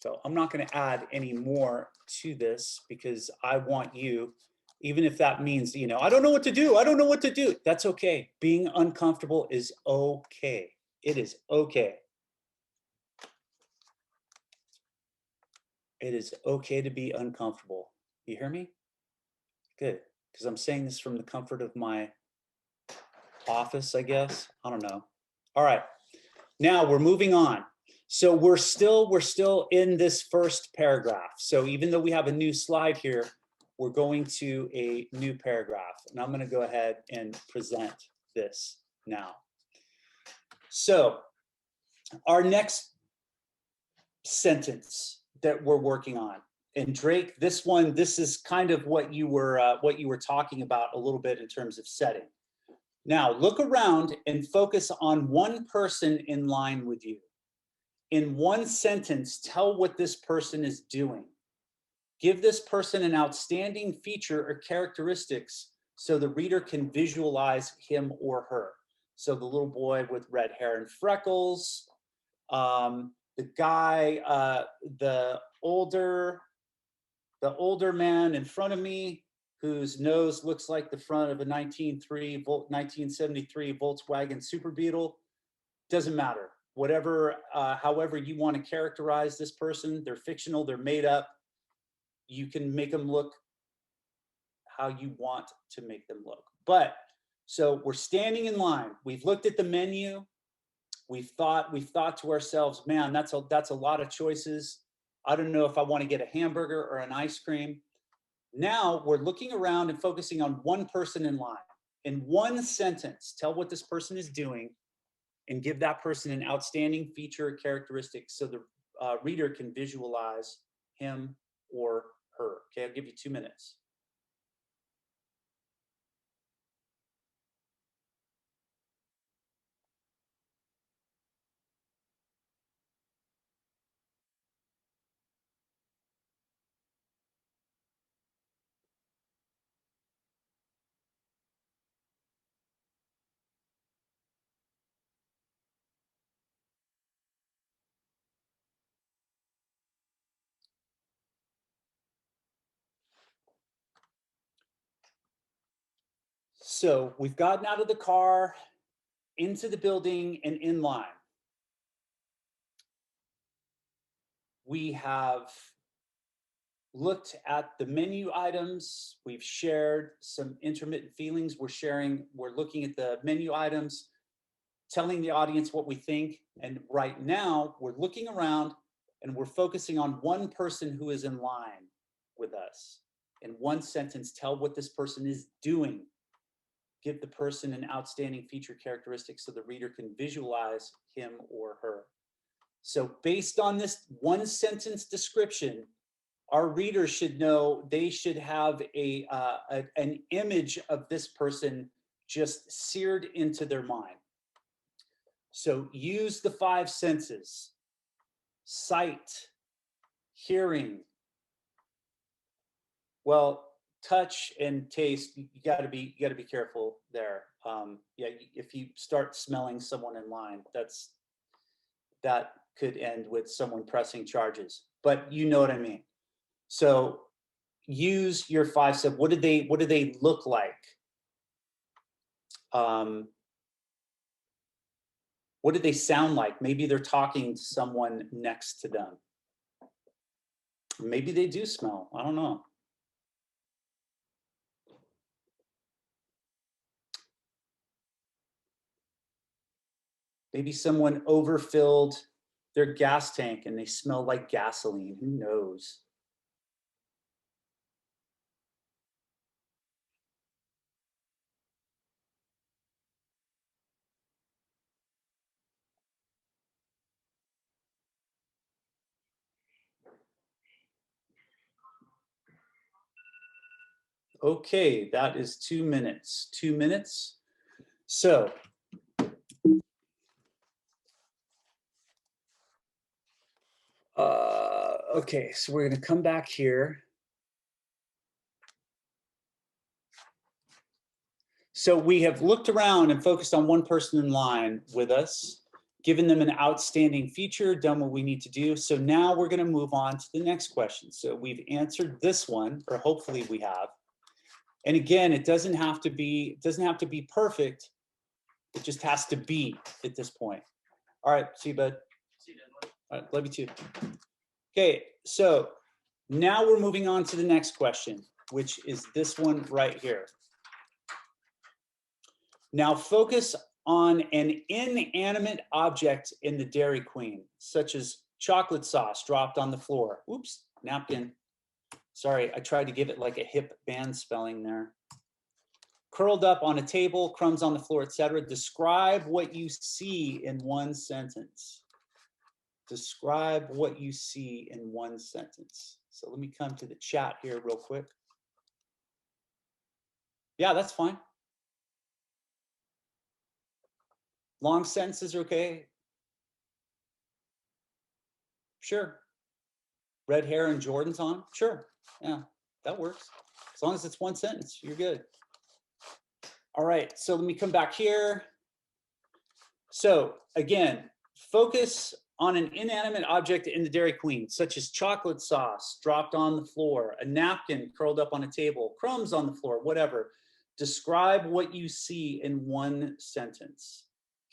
So I'm not going to add any more to this because I want you, even if that means, you know, I don't know what to do. I don't know what to do. That's okay. Being uncomfortable is okay. It is okay. It is okay to be uncomfortable. You hear me? Good. Because I'm saying this from the comfort of my office, I guess. I don't know. All right. Now we're moving on. So we're still in this first paragraph. So even though we have a new slide here, we're going to a new paragraph. And I'm going to go ahead and present this now. So our next sentence that we're working on, and Drake, this is kind of what you were talking about a little bit in terms of setting. Now look around and focus on one person in line with you. In one sentence, tell what this person is doing. Give this person an outstanding feature or characteristics so the reader can visualize him or her. So the little boy with red hair and freckles, the guy, the older man in front of me whose nose looks like the front of a 1973 Volkswagen Super Beetle. Doesn't matter. Whatever, however you want to characterize this person, they're fictional, they're made up. You can make them look how you want to make them look. But so we're standing in line. We've looked at the menu. We've thought to ourselves, man, that's a lot of choices. I don't know if I want to get a hamburger or an ice cream. Now we're looking around and focusing on one person in line. In one sentence, tell what this person is doing and give that person an outstanding feature or characteristic so the reader can visualize him or her. Okay, I'll give you 2 minutes. So we've gotten out of the car, into the building, and in line. We have looked at the menu items. We've shared some intermittent feelings. We're looking at the menu items, telling the audience what we think. And right now we're looking around and we're focusing on one person who is in line with us. In one sentence, tell what this person is doing. Give the person an outstanding feature characteristic so the reader can visualize him or her. So based on this one sentence description, our readers should know they should have an image of this person just seared into their mind. So use the 5 senses: sight, hearing, well, touch and taste. You got to be careful there. Yeah, if you start smelling someone in line, that could end with someone pressing charges. But you know what I mean. So use your 5 senses. What do they look like? What do they sound like? Maybe they're talking to someone next to them. Maybe they do smell. I don't know. Maybe someone overfilled their gas tank and they smell like gasoline. Who knows? Okay, that is 2 minutes. 2 minutes. So okay, so we're going to come back here. So we have looked around and focused on one person in line with us, given them an outstanding feature, done what we need to do. So now we're going to move on to the next question. So we've answered this one, or hopefully we have. And again, it doesn't have to be perfect. It just has to be at this point. All right, see you, bud. See you, Dad. All right, love you too. Okay, so now we're moving on to the next question, which is this one right here. Now focus on an inanimate object in the Dairy Queen, such as chocolate sauce dropped on the floor. Oops, napkin. Sorry, I tried to give it like a hip band spelling there. Curled up on a table, crumbs on the floor, etc. Describe what you see in one sentence. Describe what you see in one sentence. So let me come to the chat here real quick. Yeah, that's fine. Long sentences are okay. Sure. Red hair and Jordans on? Sure. Yeah, that works. As long as it's one sentence, you're good. All right, so let me come back here. So again, focus on an inanimate object in the Dairy Queen, such as chocolate sauce dropped on the floor, a napkin curled up on a table, crumbs on the floor, whatever. Describe what you see in one sentence.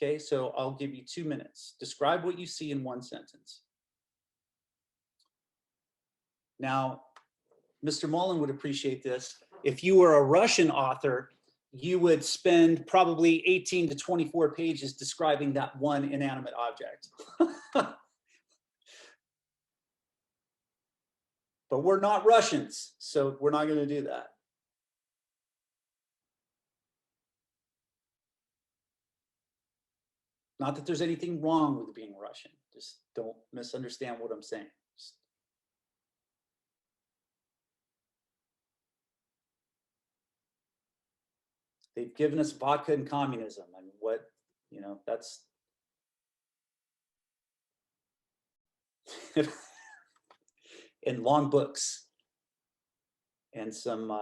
Okay, so I'll give you 2 minutes. Describe what you see in one sentence. Now, Mr. Mullen would appreciate this. If you were a Russian author, you would spend probably 18 to 24 pages describing that one inanimate object. But we're not Russians, so we're not going to do that. Not that there's anything wrong with being Russian. Just don't misunderstand what I'm saying. They've given us vodka and communism. I mean, what, you know, that's in long books and some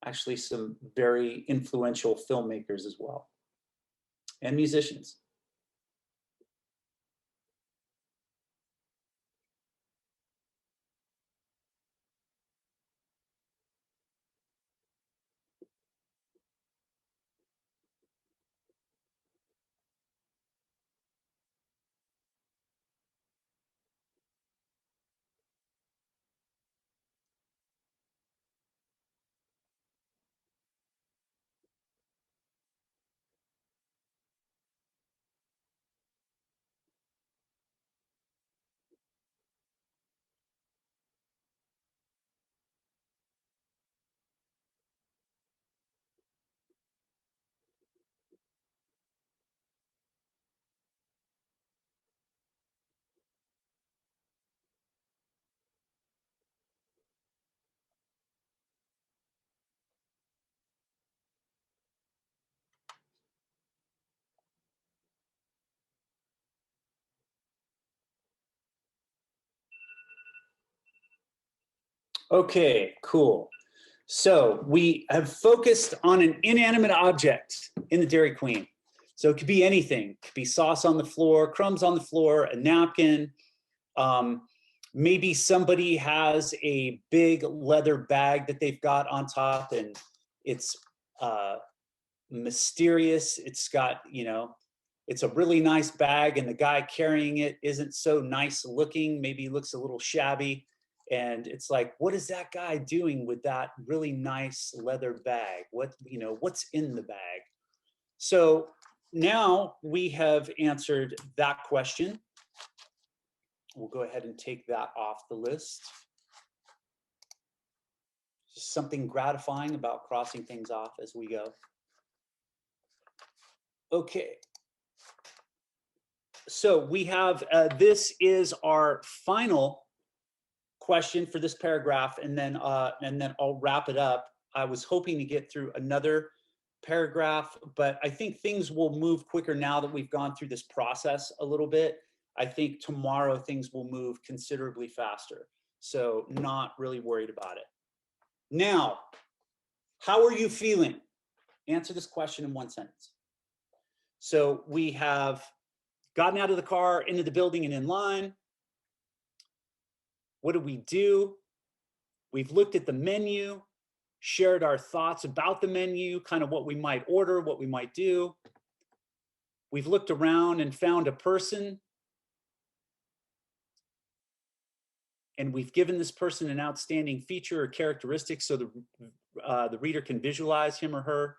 actually some very influential filmmakers as well and musicians. Okay, cool. So we have focused on an inanimate object in the Dairy Queen. So it could be anything. It could be sauce on the floor, crumbs on the floor, a napkin. Maybe somebody has a big leather bag that they've got on top and it's mysterious. It's got, you know, it's a really nice bag and the guy carrying it isn't so nice looking. Maybe he looks a little shabby. And it's like, what is that guy doing with that really nice leather bag? What, you know, what's in the bag? So now we have answered that question. We'll go ahead and take that off the list. Just something gratifying about crossing things off as we go. Okay. So we have, this is our final question for this paragraph, and then I'll wrap it up. I was hoping to get through another paragraph, but I think things will move quicker now that we've gone through this process a little bit. I think tomorrow things will move considerably faster. So not really worried about it. Now, how are you feeling? Answer this question in one sentence. So we have gotten out of the car, into the building, and in line. What do we do? We've looked at the menu, shared our thoughts about the menu, kind of what we might order, what we might do. We've looked around and found a person, and we've given this person an outstanding feature or characteristic so the reader can visualize him or her.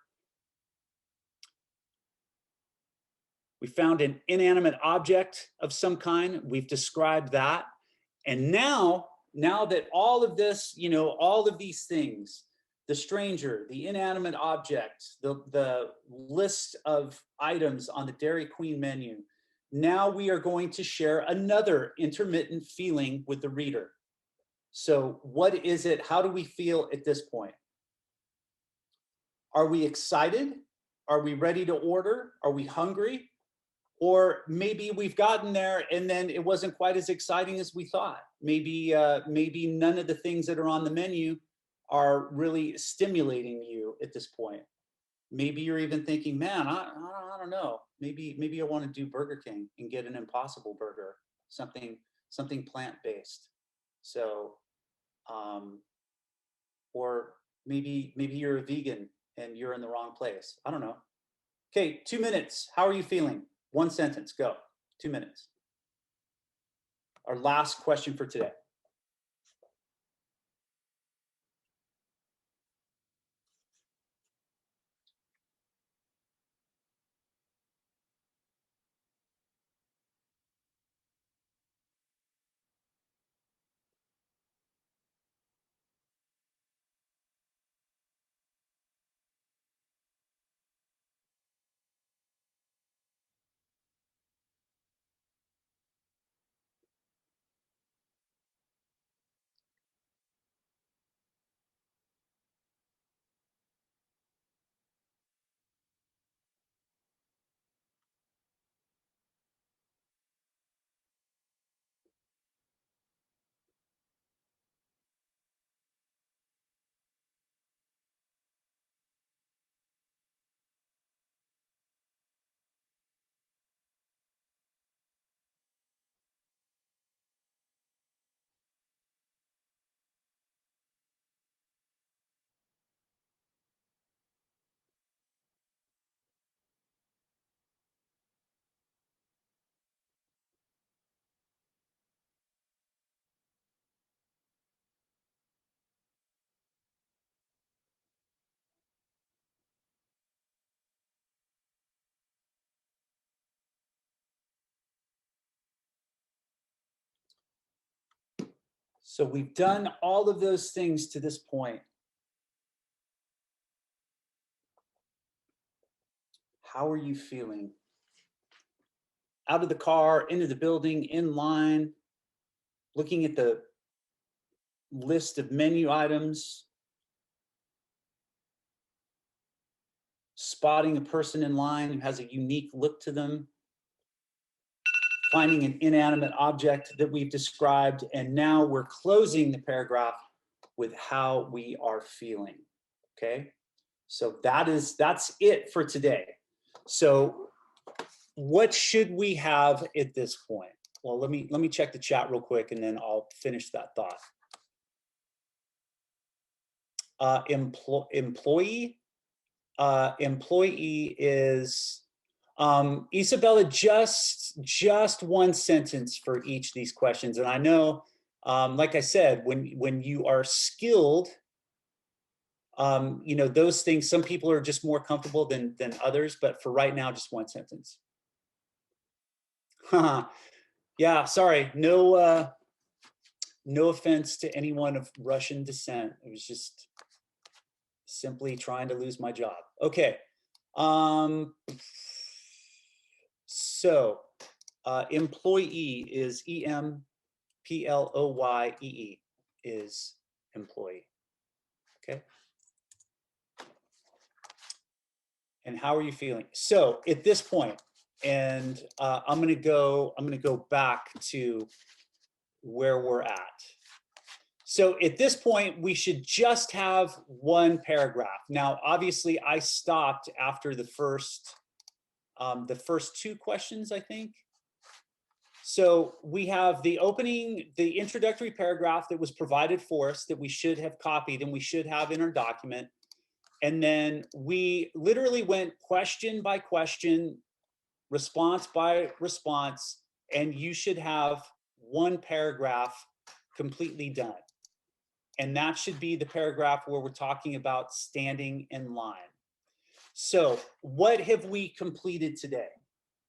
We found an inanimate object of some kind. We've described that. And now that all of this, all of these things, the stranger, the inanimate object, the list of items on the Dairy Queen menu, now we are going to share another intermittent feeling with the reader. So what is it? How do we feel at this point? Are we excited? Are we ready to order? Are we hungry? Or maybe we've gotten there and then it wasn't quite as exciting as we thought. Maybe none of the things that are on the menu are really stimulating you at this point. Maybe you're even thinking, man, I don't know. Maybe I want to do Burger King and get an Impossible Burger, something plant-based. So, or maybe you're a vegan and you're in the wrong place. I don't know. Okay, 2 minutes. How are you feeling? One sentence, go. 2 minutes. Our last question for today. So we've done all of those things to this point. How are you feeling? Out of the car, into the building, in line, looking at the list of menu items, spotting a person in line who has a unique look to them, finding an inanimate object that we've described, and now we're closing the paragraph with how we are feeling. Okay, so that's it for today. So what should we have at this point? Well, let me check the chat real quick and then I'll finish that thought. Employee is Isabella, just one sentence for each of these questions. And I know, like I said, when you are skilled, those things, some people are just more comfortable than others, but for right now, just one sentence. Yeah, sorry, no offense to anyone of Russian descent. It was just simply trying to lose my job. Okay. So employee is EMPLOYEE. is employee. Okay. And how are you feeling? So at this point, and I'm gonna go back to where we're at. So at this point, we should just have one paragraph. Now, obviously, I stopped after the first two questions, I think. So we have the introductory paragraph that was provided for us that we should have copied and we should have in our document. And then we literally went question by question, response by response, and you should have one paragraph completely done. And that should be the paragraph where we're talking about standing in line. So what have we completed today?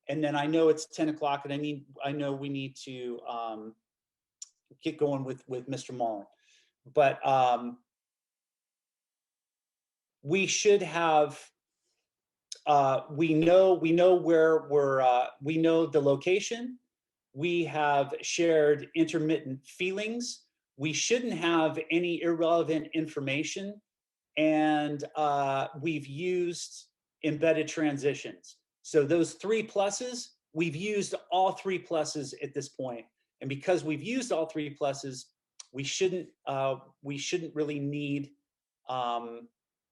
And then I know it's 10 o'clock and I know we need to get going with Mr. Mullen, but we should have, we know where we know the location. We have shared intermittent feelings. We shouldn't have any irrelevant information. And we've used embedded transitions. So those 3 pluses, we've used all 3 pluses at this point. And because we've used all 3 pluses, we shouldn't really need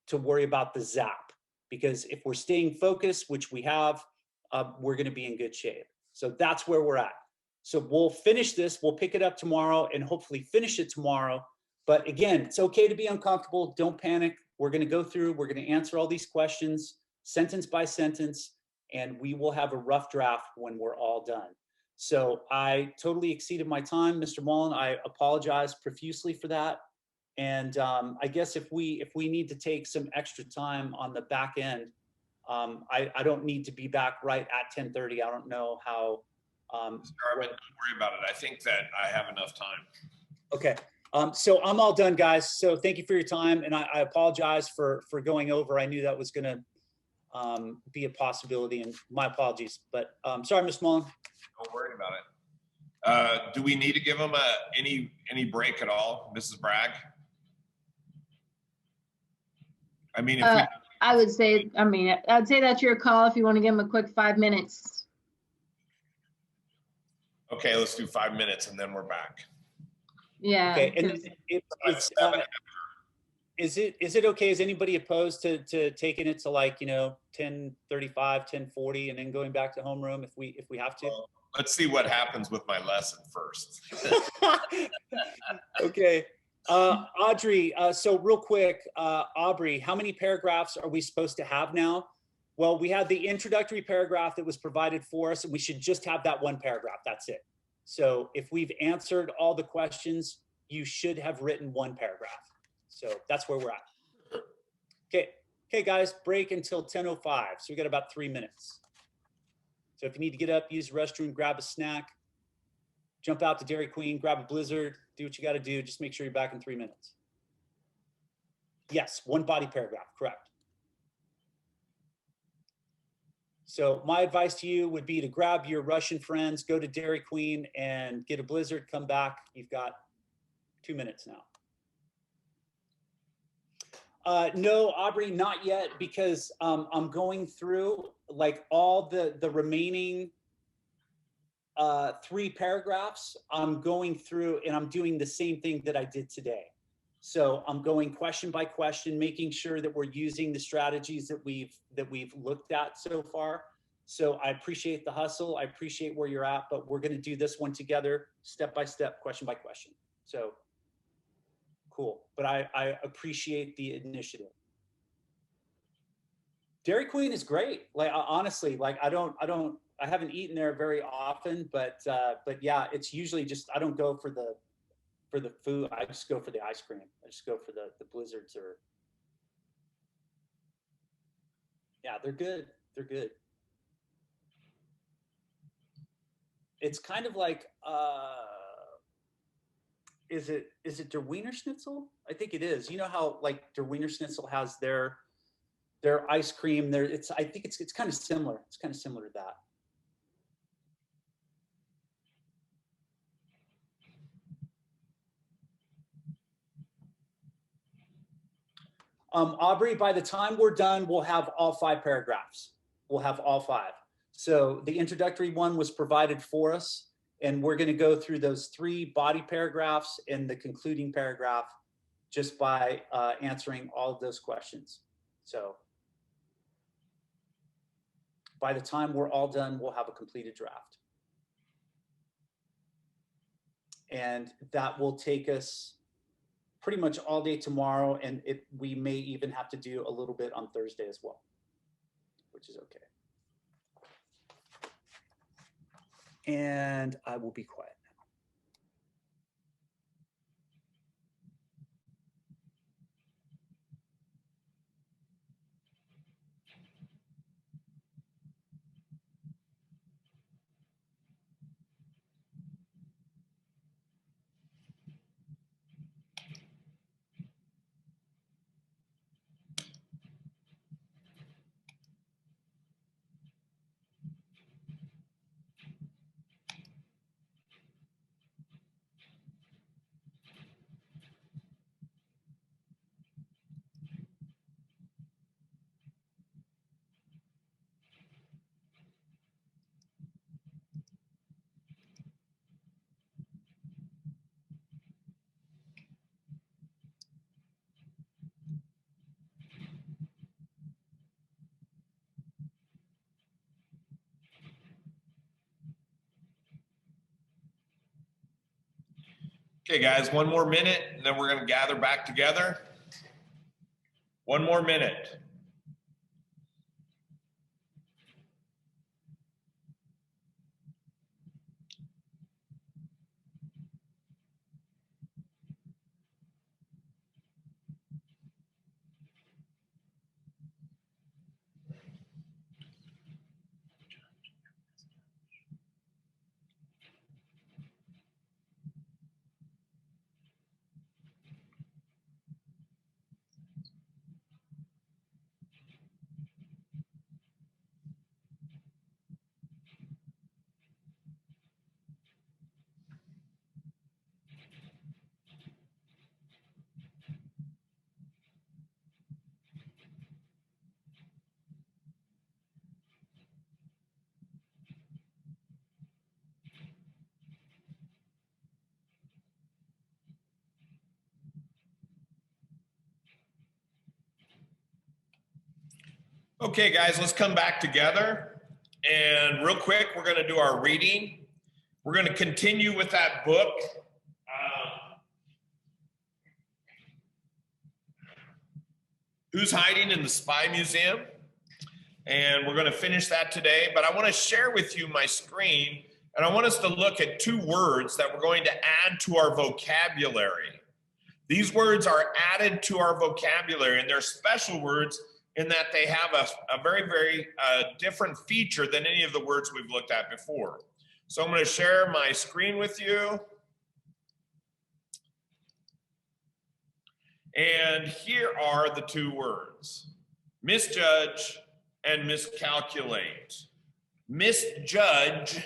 to worry about the zap, because if we're staying focused, which we have, we're going to be in good shape. So that's where we're at. So we'll finish this, we'll pick it up tomorrow and hopefully finish it tomorrow. But again, it's okay to be uncomfortable. Don't panic. We're going to go through, we're going to answer all these questions sentence by sentence, and we will have a rough draft when we're all done. So I totally exceeded my time, Mr. Mullen. I apologize profusely for that. And I guess if we need to take some extra time on the back end, I don't need to be back right at 10:30. I don't know how. Don't worry about it. I think that I have enough time. Okay. So I'm all done, guys. So thank you for your time, and I apologize for going over. I knew that was going to be a possibility, and my apologies. But sorry, Ms. Mullen. Don't worry about it. Do we need to give them any break at all, Mrs. Bragg? I mean, if I would say, I'd say that's your call if you want to give them a quick 5 minutes. Okay, let's do 5 minutes and then we're back. Yeah. Okay. And is it okay? Is anybody opposed to taking it to, like, 10:35, 10:40, and then going back to homeroom if we have to? Well, let's see what happens with my lesson first. Okay. Audrey, so real quick, Aubrey, how many paragraphs are we supposed to have now? Well, we had the introductory paragraph that was provided for us, and we should just have that one paragraph. That's it. So if we've answered all the questions, you should have written one paragraph. So that's where we're at. Okay, guys, break until 10:05. So we got about 3 minutes. So if you need to get up, use the restroom, grab a snack, jump out to Dairy Queen, grab a Blizzard, do what you got to do. Just make sure you're back in 3 minutes. Yes, one body paragraph, correct. So my advice to you would be to grab your Russian friends, go to Dairy Queen and get a Blizzard, come back. You've got 2 minutes now. No, Aubrey, not yet, because I'm going through like all the remaining 3 paragraphs. I'm going through and I'm doing the same thing that I did today. So I'm going question by question, making sure that we're using the strategies that we've looked at so far. So I appreciate the hustle. I appreciate where you're at, but we're going to do this one together, step by step, question by question. So cool. But I appreciate the initiative. Dairy Queen is great. Like, honestly, like I haven't eaten there very often, but yeah, it's usually just, I don't go for the food. I just go for the ice cream. I just go for the Blizzards, or yeah, they're good. They're good. It's kind of like, is it der Wiener Schnitzel? I think it is. You know how like der Wiener Schnitzel has their ice cream there. I think it's kind of similar. It's kind of similar to that. Aubrey, by the time we're done, we'll have all 5 paragraphs. We'll have all 5. So the introductory one was provided for us, and we're going to go through those 3 body paragraphs and the concluding paragraph just by answering all of those questions. So by the time we're all done, we'll have a completed draft. And that will take us pretty much all day tomorrow, and we may even have to do a little bit on Thursday as well, which is okay. And I will be quiet. Okay, guys, 1 more minute, and then we're going to gather back together. 1 more minute. Okay, guys, let's come back together. And real quick, we're going to do our reading. We're going to continue with that book. Who's Hiding in the Spy Museum? And we're going to finish that today. But I want to share with you my screen, and I want us to look at 2 words that we're going to add to our vocabulary. These words are added to our vocabulary, and they're special words in that they have a very, very different feature than any of the words we've looked at before. So I'm going to share my screen with you. And here are the 2 words: misjudge and miscalculate. Misjudge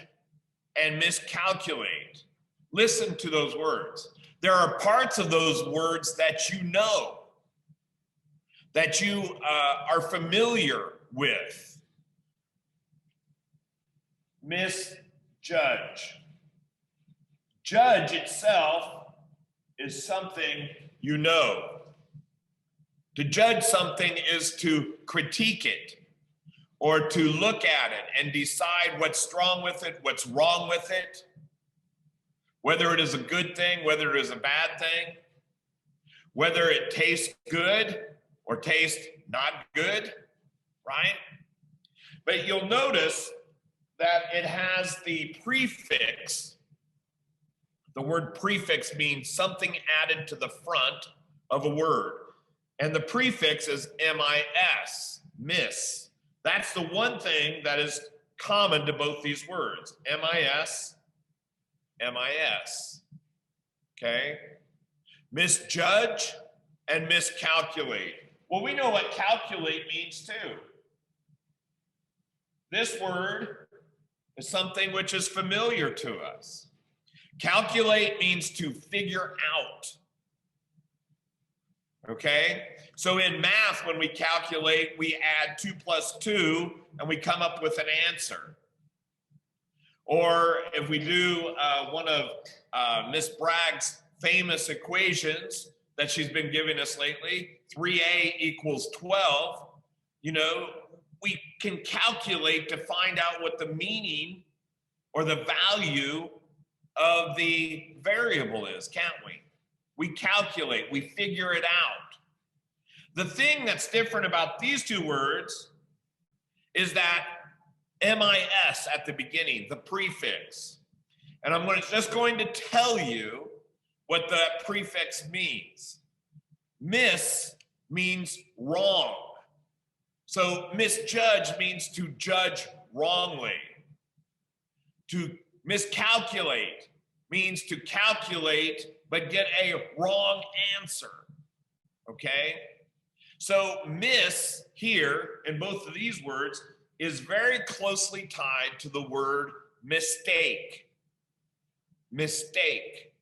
and miscalculate. Listen to those words. There are parts of those words that you know, that you are familiar with. Misjudge. Judge itself is something you know. To judge something is to critique it, or to look at it and decide what's strong with it, what's wrong with it, whether it is a good thing, whether it is a bad thing, whether it tastes good or tastes not good, right? But you'll notice that it has the prefix. The word prefix means something added to the front of a word. And the prefix is MIS, miss. That's the one thing that is common to both these words, MIS, MIS, okay? Misjudge and miscalculate. Well, we know what calculate means too. This word is something which is familiar to us. Calculate means to figure out. Okay? So in math, when we calculate, we add 2 plus 2 and we come up with an answer. Or if we do one of Miss Bragg's famous equations that she's been giving us lately, 3a equals 12, you know, we can calculate to find out what the meaning or the value of the variable is, can't we? We calculate, we figure it out. The thing that's different about these two words is that MIS at the beginning, the prefix. And I'm just going to tell you what that prefix means. Miss means wrong. So misjudge means to judge wrongly. To miscalculate means to calculate but get a wrong answer. Okay? So miss here in both of these words is very closely tied to the word mistake. Mistake.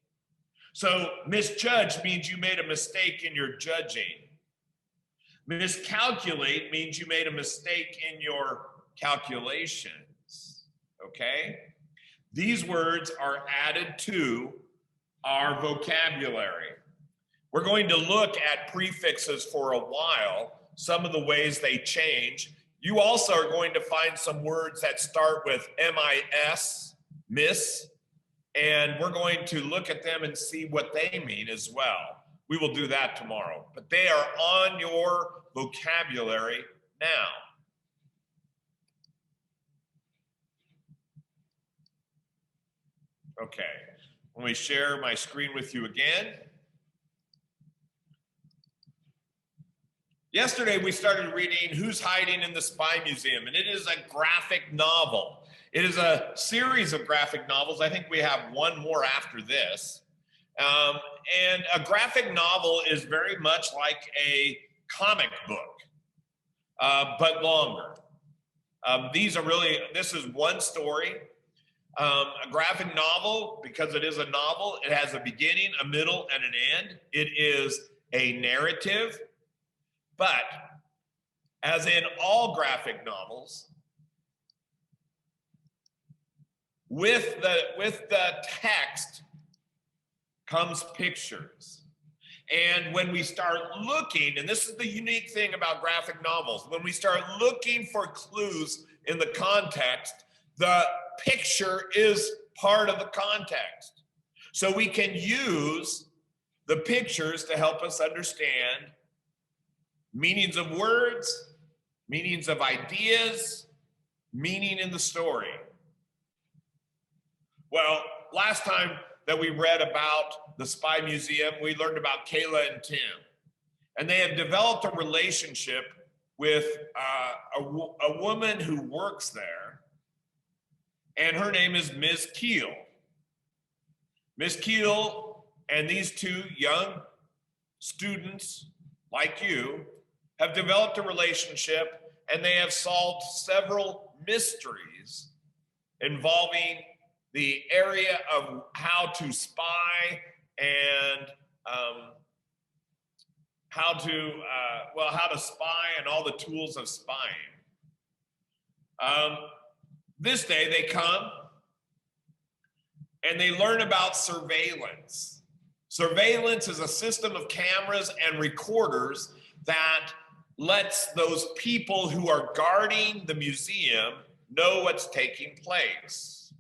So misjudge means you made a mistake in your judging. Miscalculate means you made a mistake in your calculations. Okay? These words are added to our vocabulary. We're going to look at prefixes for a while, some of the ways they change. You also are going to find some words that start with MIS, miss, and we're going to look at them and see what they mean as well. We will do that tomorrow, but they are on your vocabulary now. Okay, let me share my screen with you again. Yesterday, we started reading Who's Hiding in the Spy Museum, and it is a graphic novel. It is a series of graphic novels. I think we have one more after this. And a graphic novel is very much like a comic book, but longer. This is one story. A graphic novel, because it is a novel, it has a beginning, a middle, and an end. It is a narrative. But as in all graphic novels, with the text comes pictures. And when we start looking, and this is the unique thing about graphic novels, when we start looking for clues in the context, the picture is part of the context. So we can use the pictures to help us understand meanings of words, meanings of ideas, meaning in the story. Well, last time that we read about the Spy Museum, we learned about Kayla and Tim. And they have developed a relationship with a woman who works there, and her name is Ms. Keel. Ms. Keel and these two young students, like you, have developed a relationship, and they have solved several mysteries involving the area of how to spy and how to spy and all the tools of spying. This day they come and they learn about surveillance. Surveillance is a system of cameras and recorders that lets those people who are guarding the museum know what's taking place.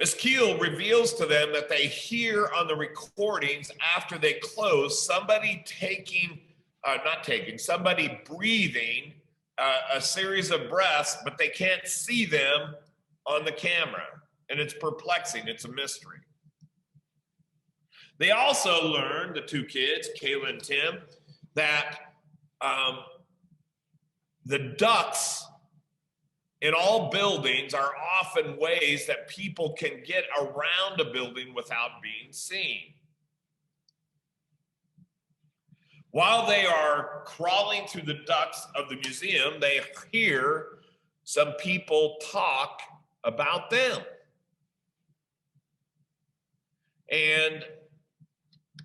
Ms. Keel reveals to them that they hear on the recordings after they close somebody somebody breathing a series of breaths, but they can't see them on the camera. And it's perplexing, it's a mystery. They also learned, the two kids, Kayla and Tim, that the ducts in all buildings are often ways that people can get around a building without being seen. While they are crawling through the ducts of the museum, they hear some people talk about them. And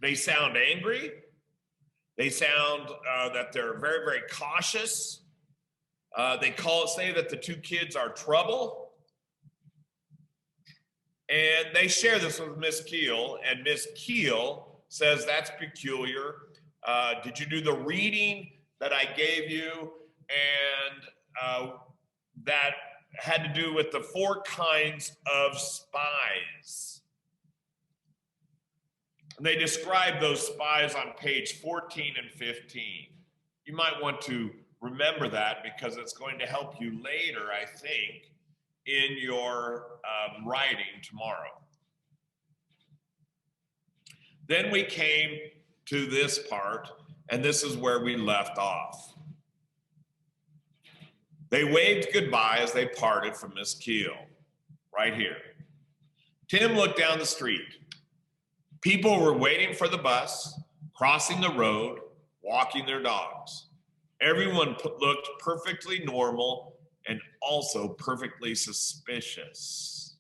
they sound angry. They sound that they're very, very cautious. They say that the two kids are trouble. And they share this with Miss Keel, and Miss Keel says, that's peculiar. Did you do the reading that I gave you? And that had to do with the 4 kinds of spies. And they describe those spies on page 14 and 15. You might want to remember that because it's going to help you later, I think, in your writing tomorrow. Then we came to this part, and this is where we left off. They waved goodbye as they parted from Miss Keel, right here. Tim looked down the street. People were waiting for the bus, crossing the road, walking their dogs. Everyone looked perfectly normal and also perfectly suspicious.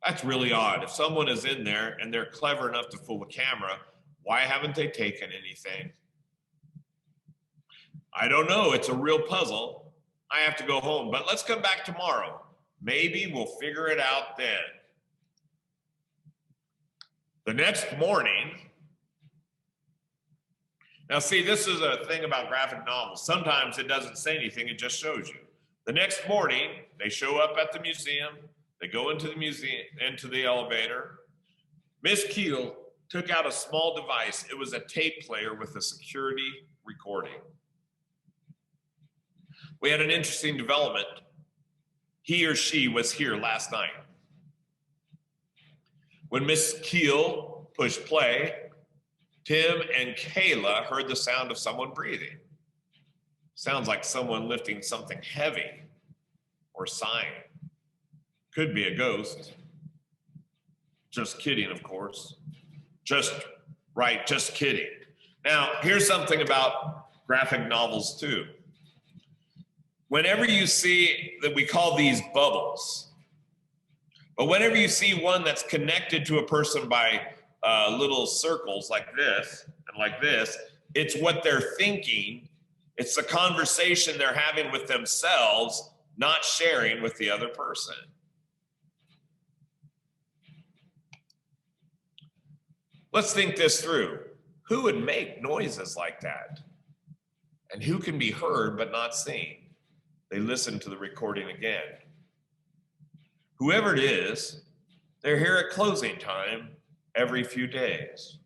That's really odd. If someone is in there and they're clever enough to fool a camera, why haven't they taken anything? I don't know. It's a real puzzle. I have to go home, but let's come back tomorrow. Maybe we'll figure it out then. The next morning, now see, this is a thing about graphic novels. Sometimes it doesn't say anything, it just shows you. The next morning, they show up at the museum. They go into the museum, into the elevator. Miss Keel took out a small device. It was a tape player with a security recording. We had an interesting development. He or she was here last night. When Miss Keel pushed play, Tim and Kayla heard the sound of someone breathing. Sounds like someone lifting something heavy or sighing. Could be a ghost. Just kidding, of course. Just kidding. Now, here's something about graphic novels too. Whenever you see that, we call these bubbles, but whenever you see one that's connected to a person by little circles like this and like this, it's what they're thinking. It's the conversation they're having with themselves, not sharing with the other person. Let's think this through. Who would make noises like that? And who can be heard but not seen? They listen to the recording again. Whoever it is, they're here at closing time every few days.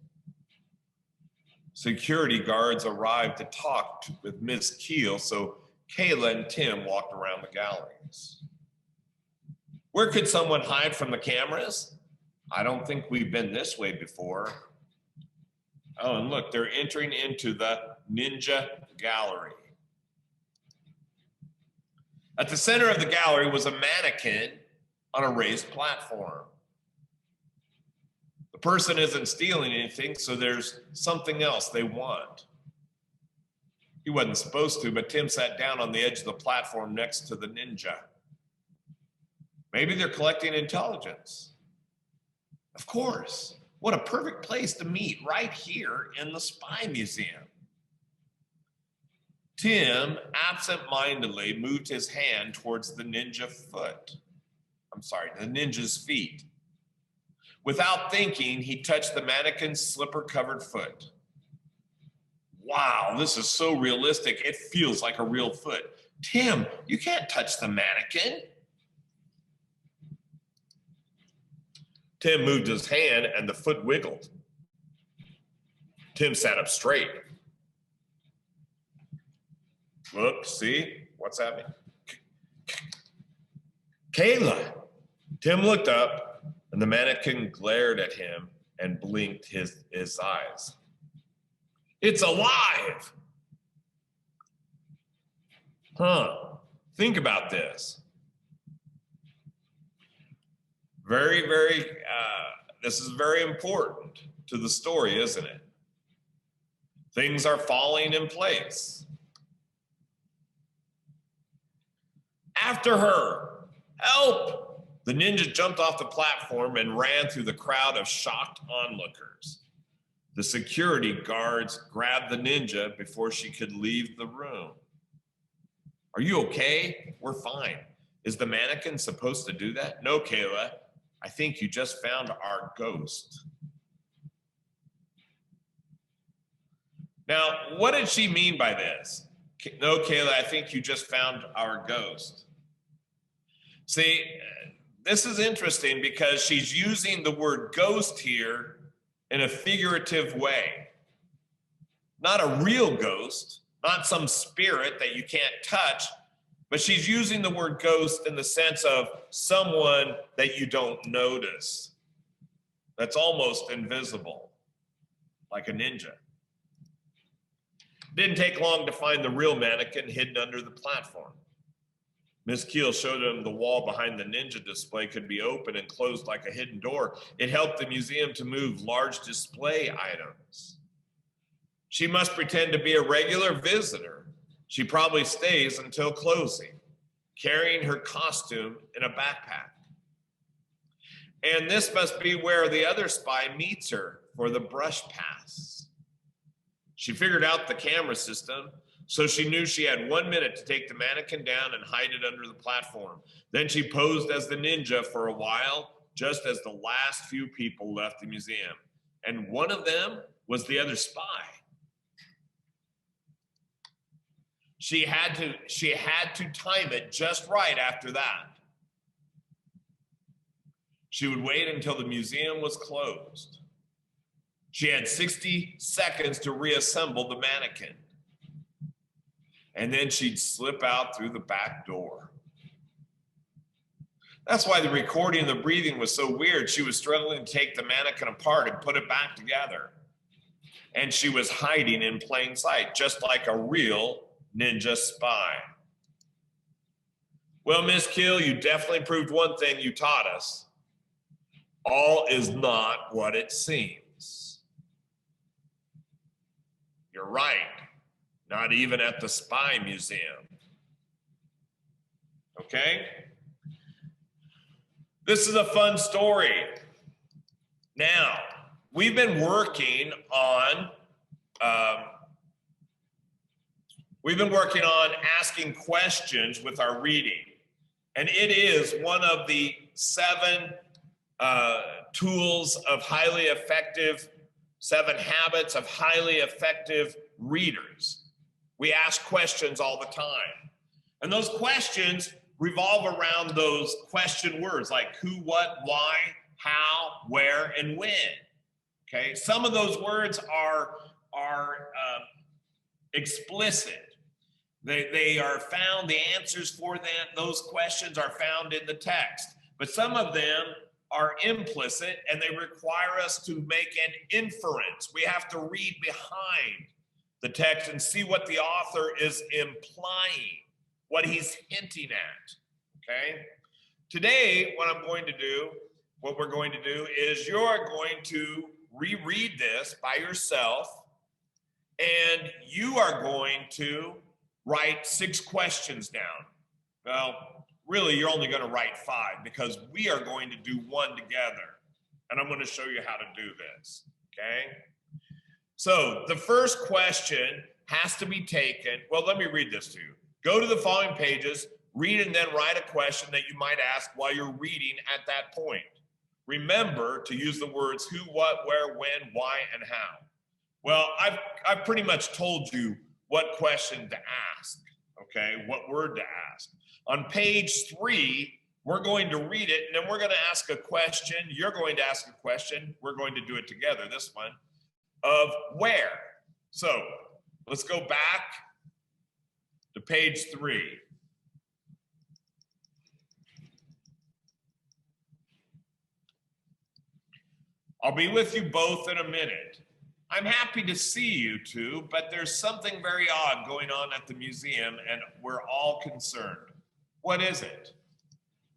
Security guards arrived to talk with Miss Keel, so Kayla and Tim walked around the galleries. Where could someone hide from the cameras? I don't think we've been this way before. Oh, and look, they're entering into the Ninja Gallery. At the center of the gallery was a mannequin on a raised platform. The person isn't stealing anything, so there's something else they want. He wasn't supposed to, but Tim sat down on the edge of the platform next to the ninja. Maybe they're collecting intelligence. Of course. What a perfect place to meet, right here in the Spy Museum. Tim absent-mindedly moved his hand towards the ninja's feet. Without thinking, he touched the mannequin's slipper-covered foot. Wow, this is so realistic. It feels like a real foot. Tim, you can't touch the mannequin. Tim moved his hand and the foot wiggled. Tim sat up straight. Look, see? What's happening? Kayla. Tim looked up and the mannequin glared at him and blinked his eyes. It's alive. Think about this. This is very important to the story, isn't it? Things are falling in place. After her, help! The ninja jumped off the platform and ran through the crowd of shocked onlookers. The security guards grabbed the ninja before she could leave the room. Are you okay? We're fine. Is the mannequin supposed to do that? No, Kayla. I think you just found our ghost. Now, what did she mean by this? No, Kayla, I think you just found our ghost. See, this is interesting because she's using the word ghost here in a figurative way. Not a real ghost, not some spirit that you can't touch, but she's using the word ghost in the sense of someone that you don't notice, that's almost invisible, like a ninja. Didn't take long to find the real mannequin hidden under the platform. Miss Keel showed him the wall behind the ninja display could be open and closed like a hidden door. It helped the museum to move large display items. She must pretend to be a regular visitor. She probably stays until closing, carrying her costume in a backpack. And this must be where the other spy meets her for the brush pass. She figured out the camera system, so she knew she had 1 minute to take the mannequin down and hide it under the platform. Then she posed as the ninja for a while, just as the last few people left the museum. And one of them was the other spy. She had to time it just right after that. She would wait until the museum was closed. She had 60 seconds to reassemble the mannequin. And then she'd slip out through the back door. That's why the recording of the breathing was so weird. She was struggling to take the mannequin apart and put it back together. And she was hiding in plain sight, just like a real ninja spy. Well, Miss Keel, you definitely proved one thing you taught us. All is not what it seems. You're right. Not even at the Spy Museum. Okay? This is a fun story. Now, we've been working on asking questions with our reading. And it is one of the 7 tools of highly effective, 7 habits of highly effective readers. We ask questions all the time. And those questions revolve around those question words like who, what, why, how, where, and when. Okay, some of those words are explicit. They are found, the answers for those questions are found in the text. But some of them are implicit and they require us to make an inference. We have to read behind the text and see what the author is implying, what he's hinting at, okay? Today, what we're going to do is you're going to reread this by yourself and you are going to write 6 questions down. Well, really, you're only gonna write 5 because we are going to do one together and I'm gonna show you how to do this, okay? So the first question has to be taken. Well, let me read this to you. Go to the following pages, read and then write a question that you might ask while you're reading at that point. Remember to use the words who, what, where, when, why, and how. Well, I've pretty much told you what question to ask, okay? What word to ask. On page 3, we're going to read it and then we're going to ask a question. You're going to ask a question. We're going to do it together, this one. Of where. So let's go back to page 3. I'll be with you both in a minute. I'm happy to see you two, but there's something very odd going on at the museum and we're all concerned. What is it?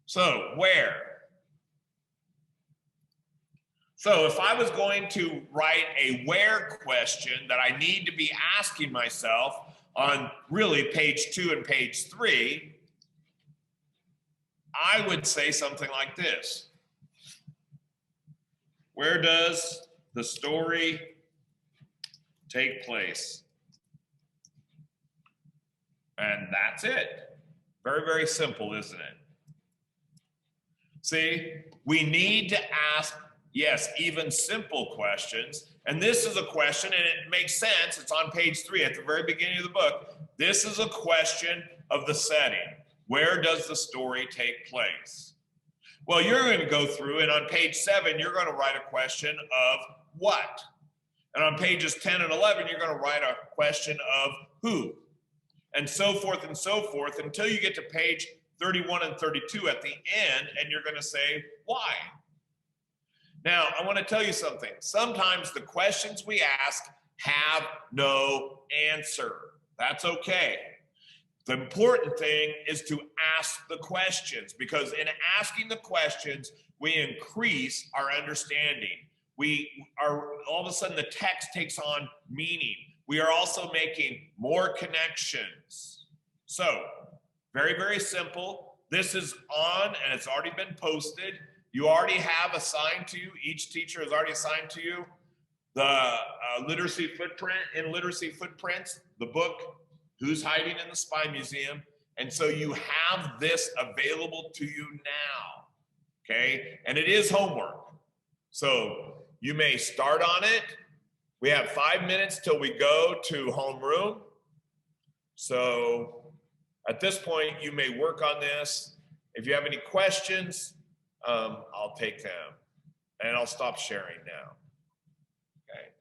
So, where? So if I was going to write a where question that I need to be asking myself on really page 2 and page 3, I would say something like this. Where does the story take place? And that's it. Very, very simple, isn't it? See, we need to ask, yes, even simple questions. And this is a question, and it makes sense. It's on page 3 at the very beginning of the book. This is a question of the setting. Where does the story take place? Well, you're going to go through, and on page 7, you're going to write a question of what? And on pages 10 and 11, you're going to write a question of who? And so forth until you get to page 31 and 32 at the end, and you're going to say why. Now, I want to tell you something. Sometimes the questions we ask have no answer. That's okay. The important thing is to ask the questions, because in asking the questions, we increase our understanding. All of a sudden the text takes on meaning. We are also making more connections. So, very, very simple. This is on and it's already been posted. You already have assigned to you, each teacher has already assigned to you the literacy footprint. In Literacy Footprints, the book, Who's Hiding in the Spy Museum? And so you have this available to you now, okay? And it is homework. So you may start on it. We have 5 minutes till we go to homeroom. So at this point, you may work on this. If you have any questions, I'll take them. And I'll stop sharing now. Okay.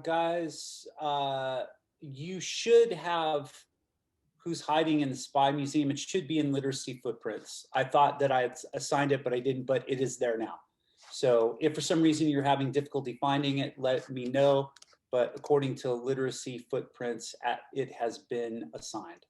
Guys, you should have Who's Hiding in the Spy Museum. It should be in Literacy Footprints. I thought that I had assigned it, but I didn't, but it is there now. So if for some reason you're having difficulty finding it, let me know. But according to Literacy Footprints, it has been assigned.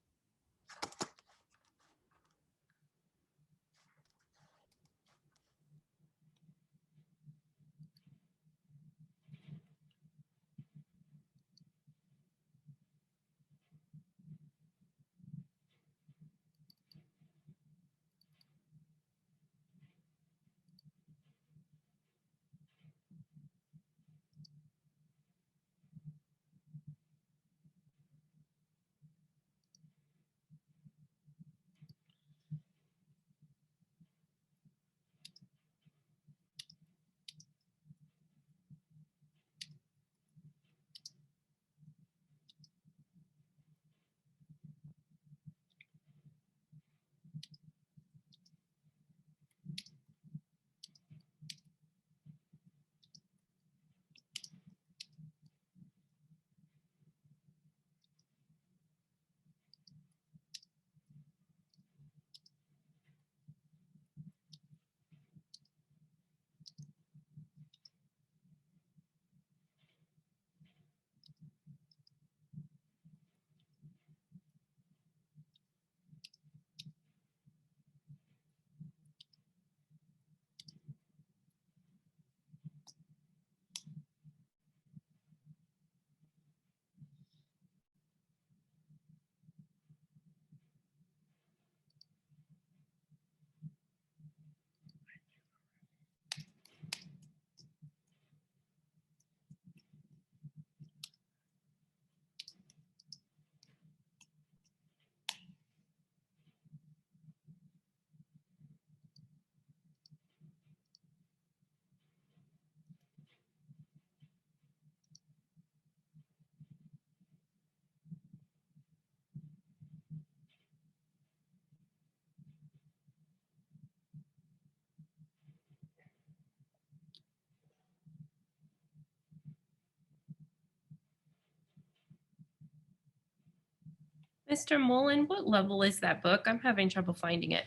Mr. Mullen, what level is that book? I'm having trouble finding it.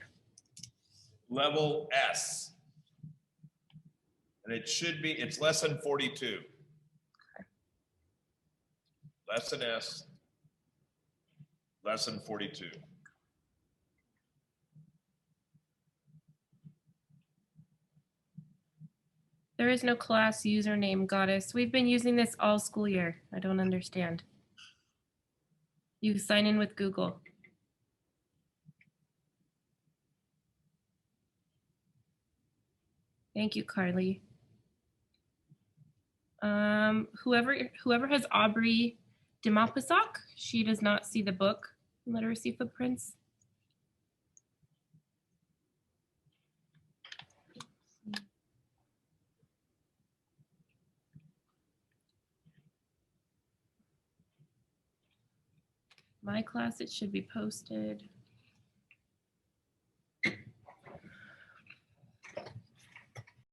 Level S. And it should be, it's lesson 42. Lesson S, lesson 42. There is no class username, Goddess. We've been using this all school year. I don't understand. You sign in with Google. Thank you, Carly. Whoever has Aubrey Demapasak, she does not see the book, Literacy Footprints. My class, it should be posted.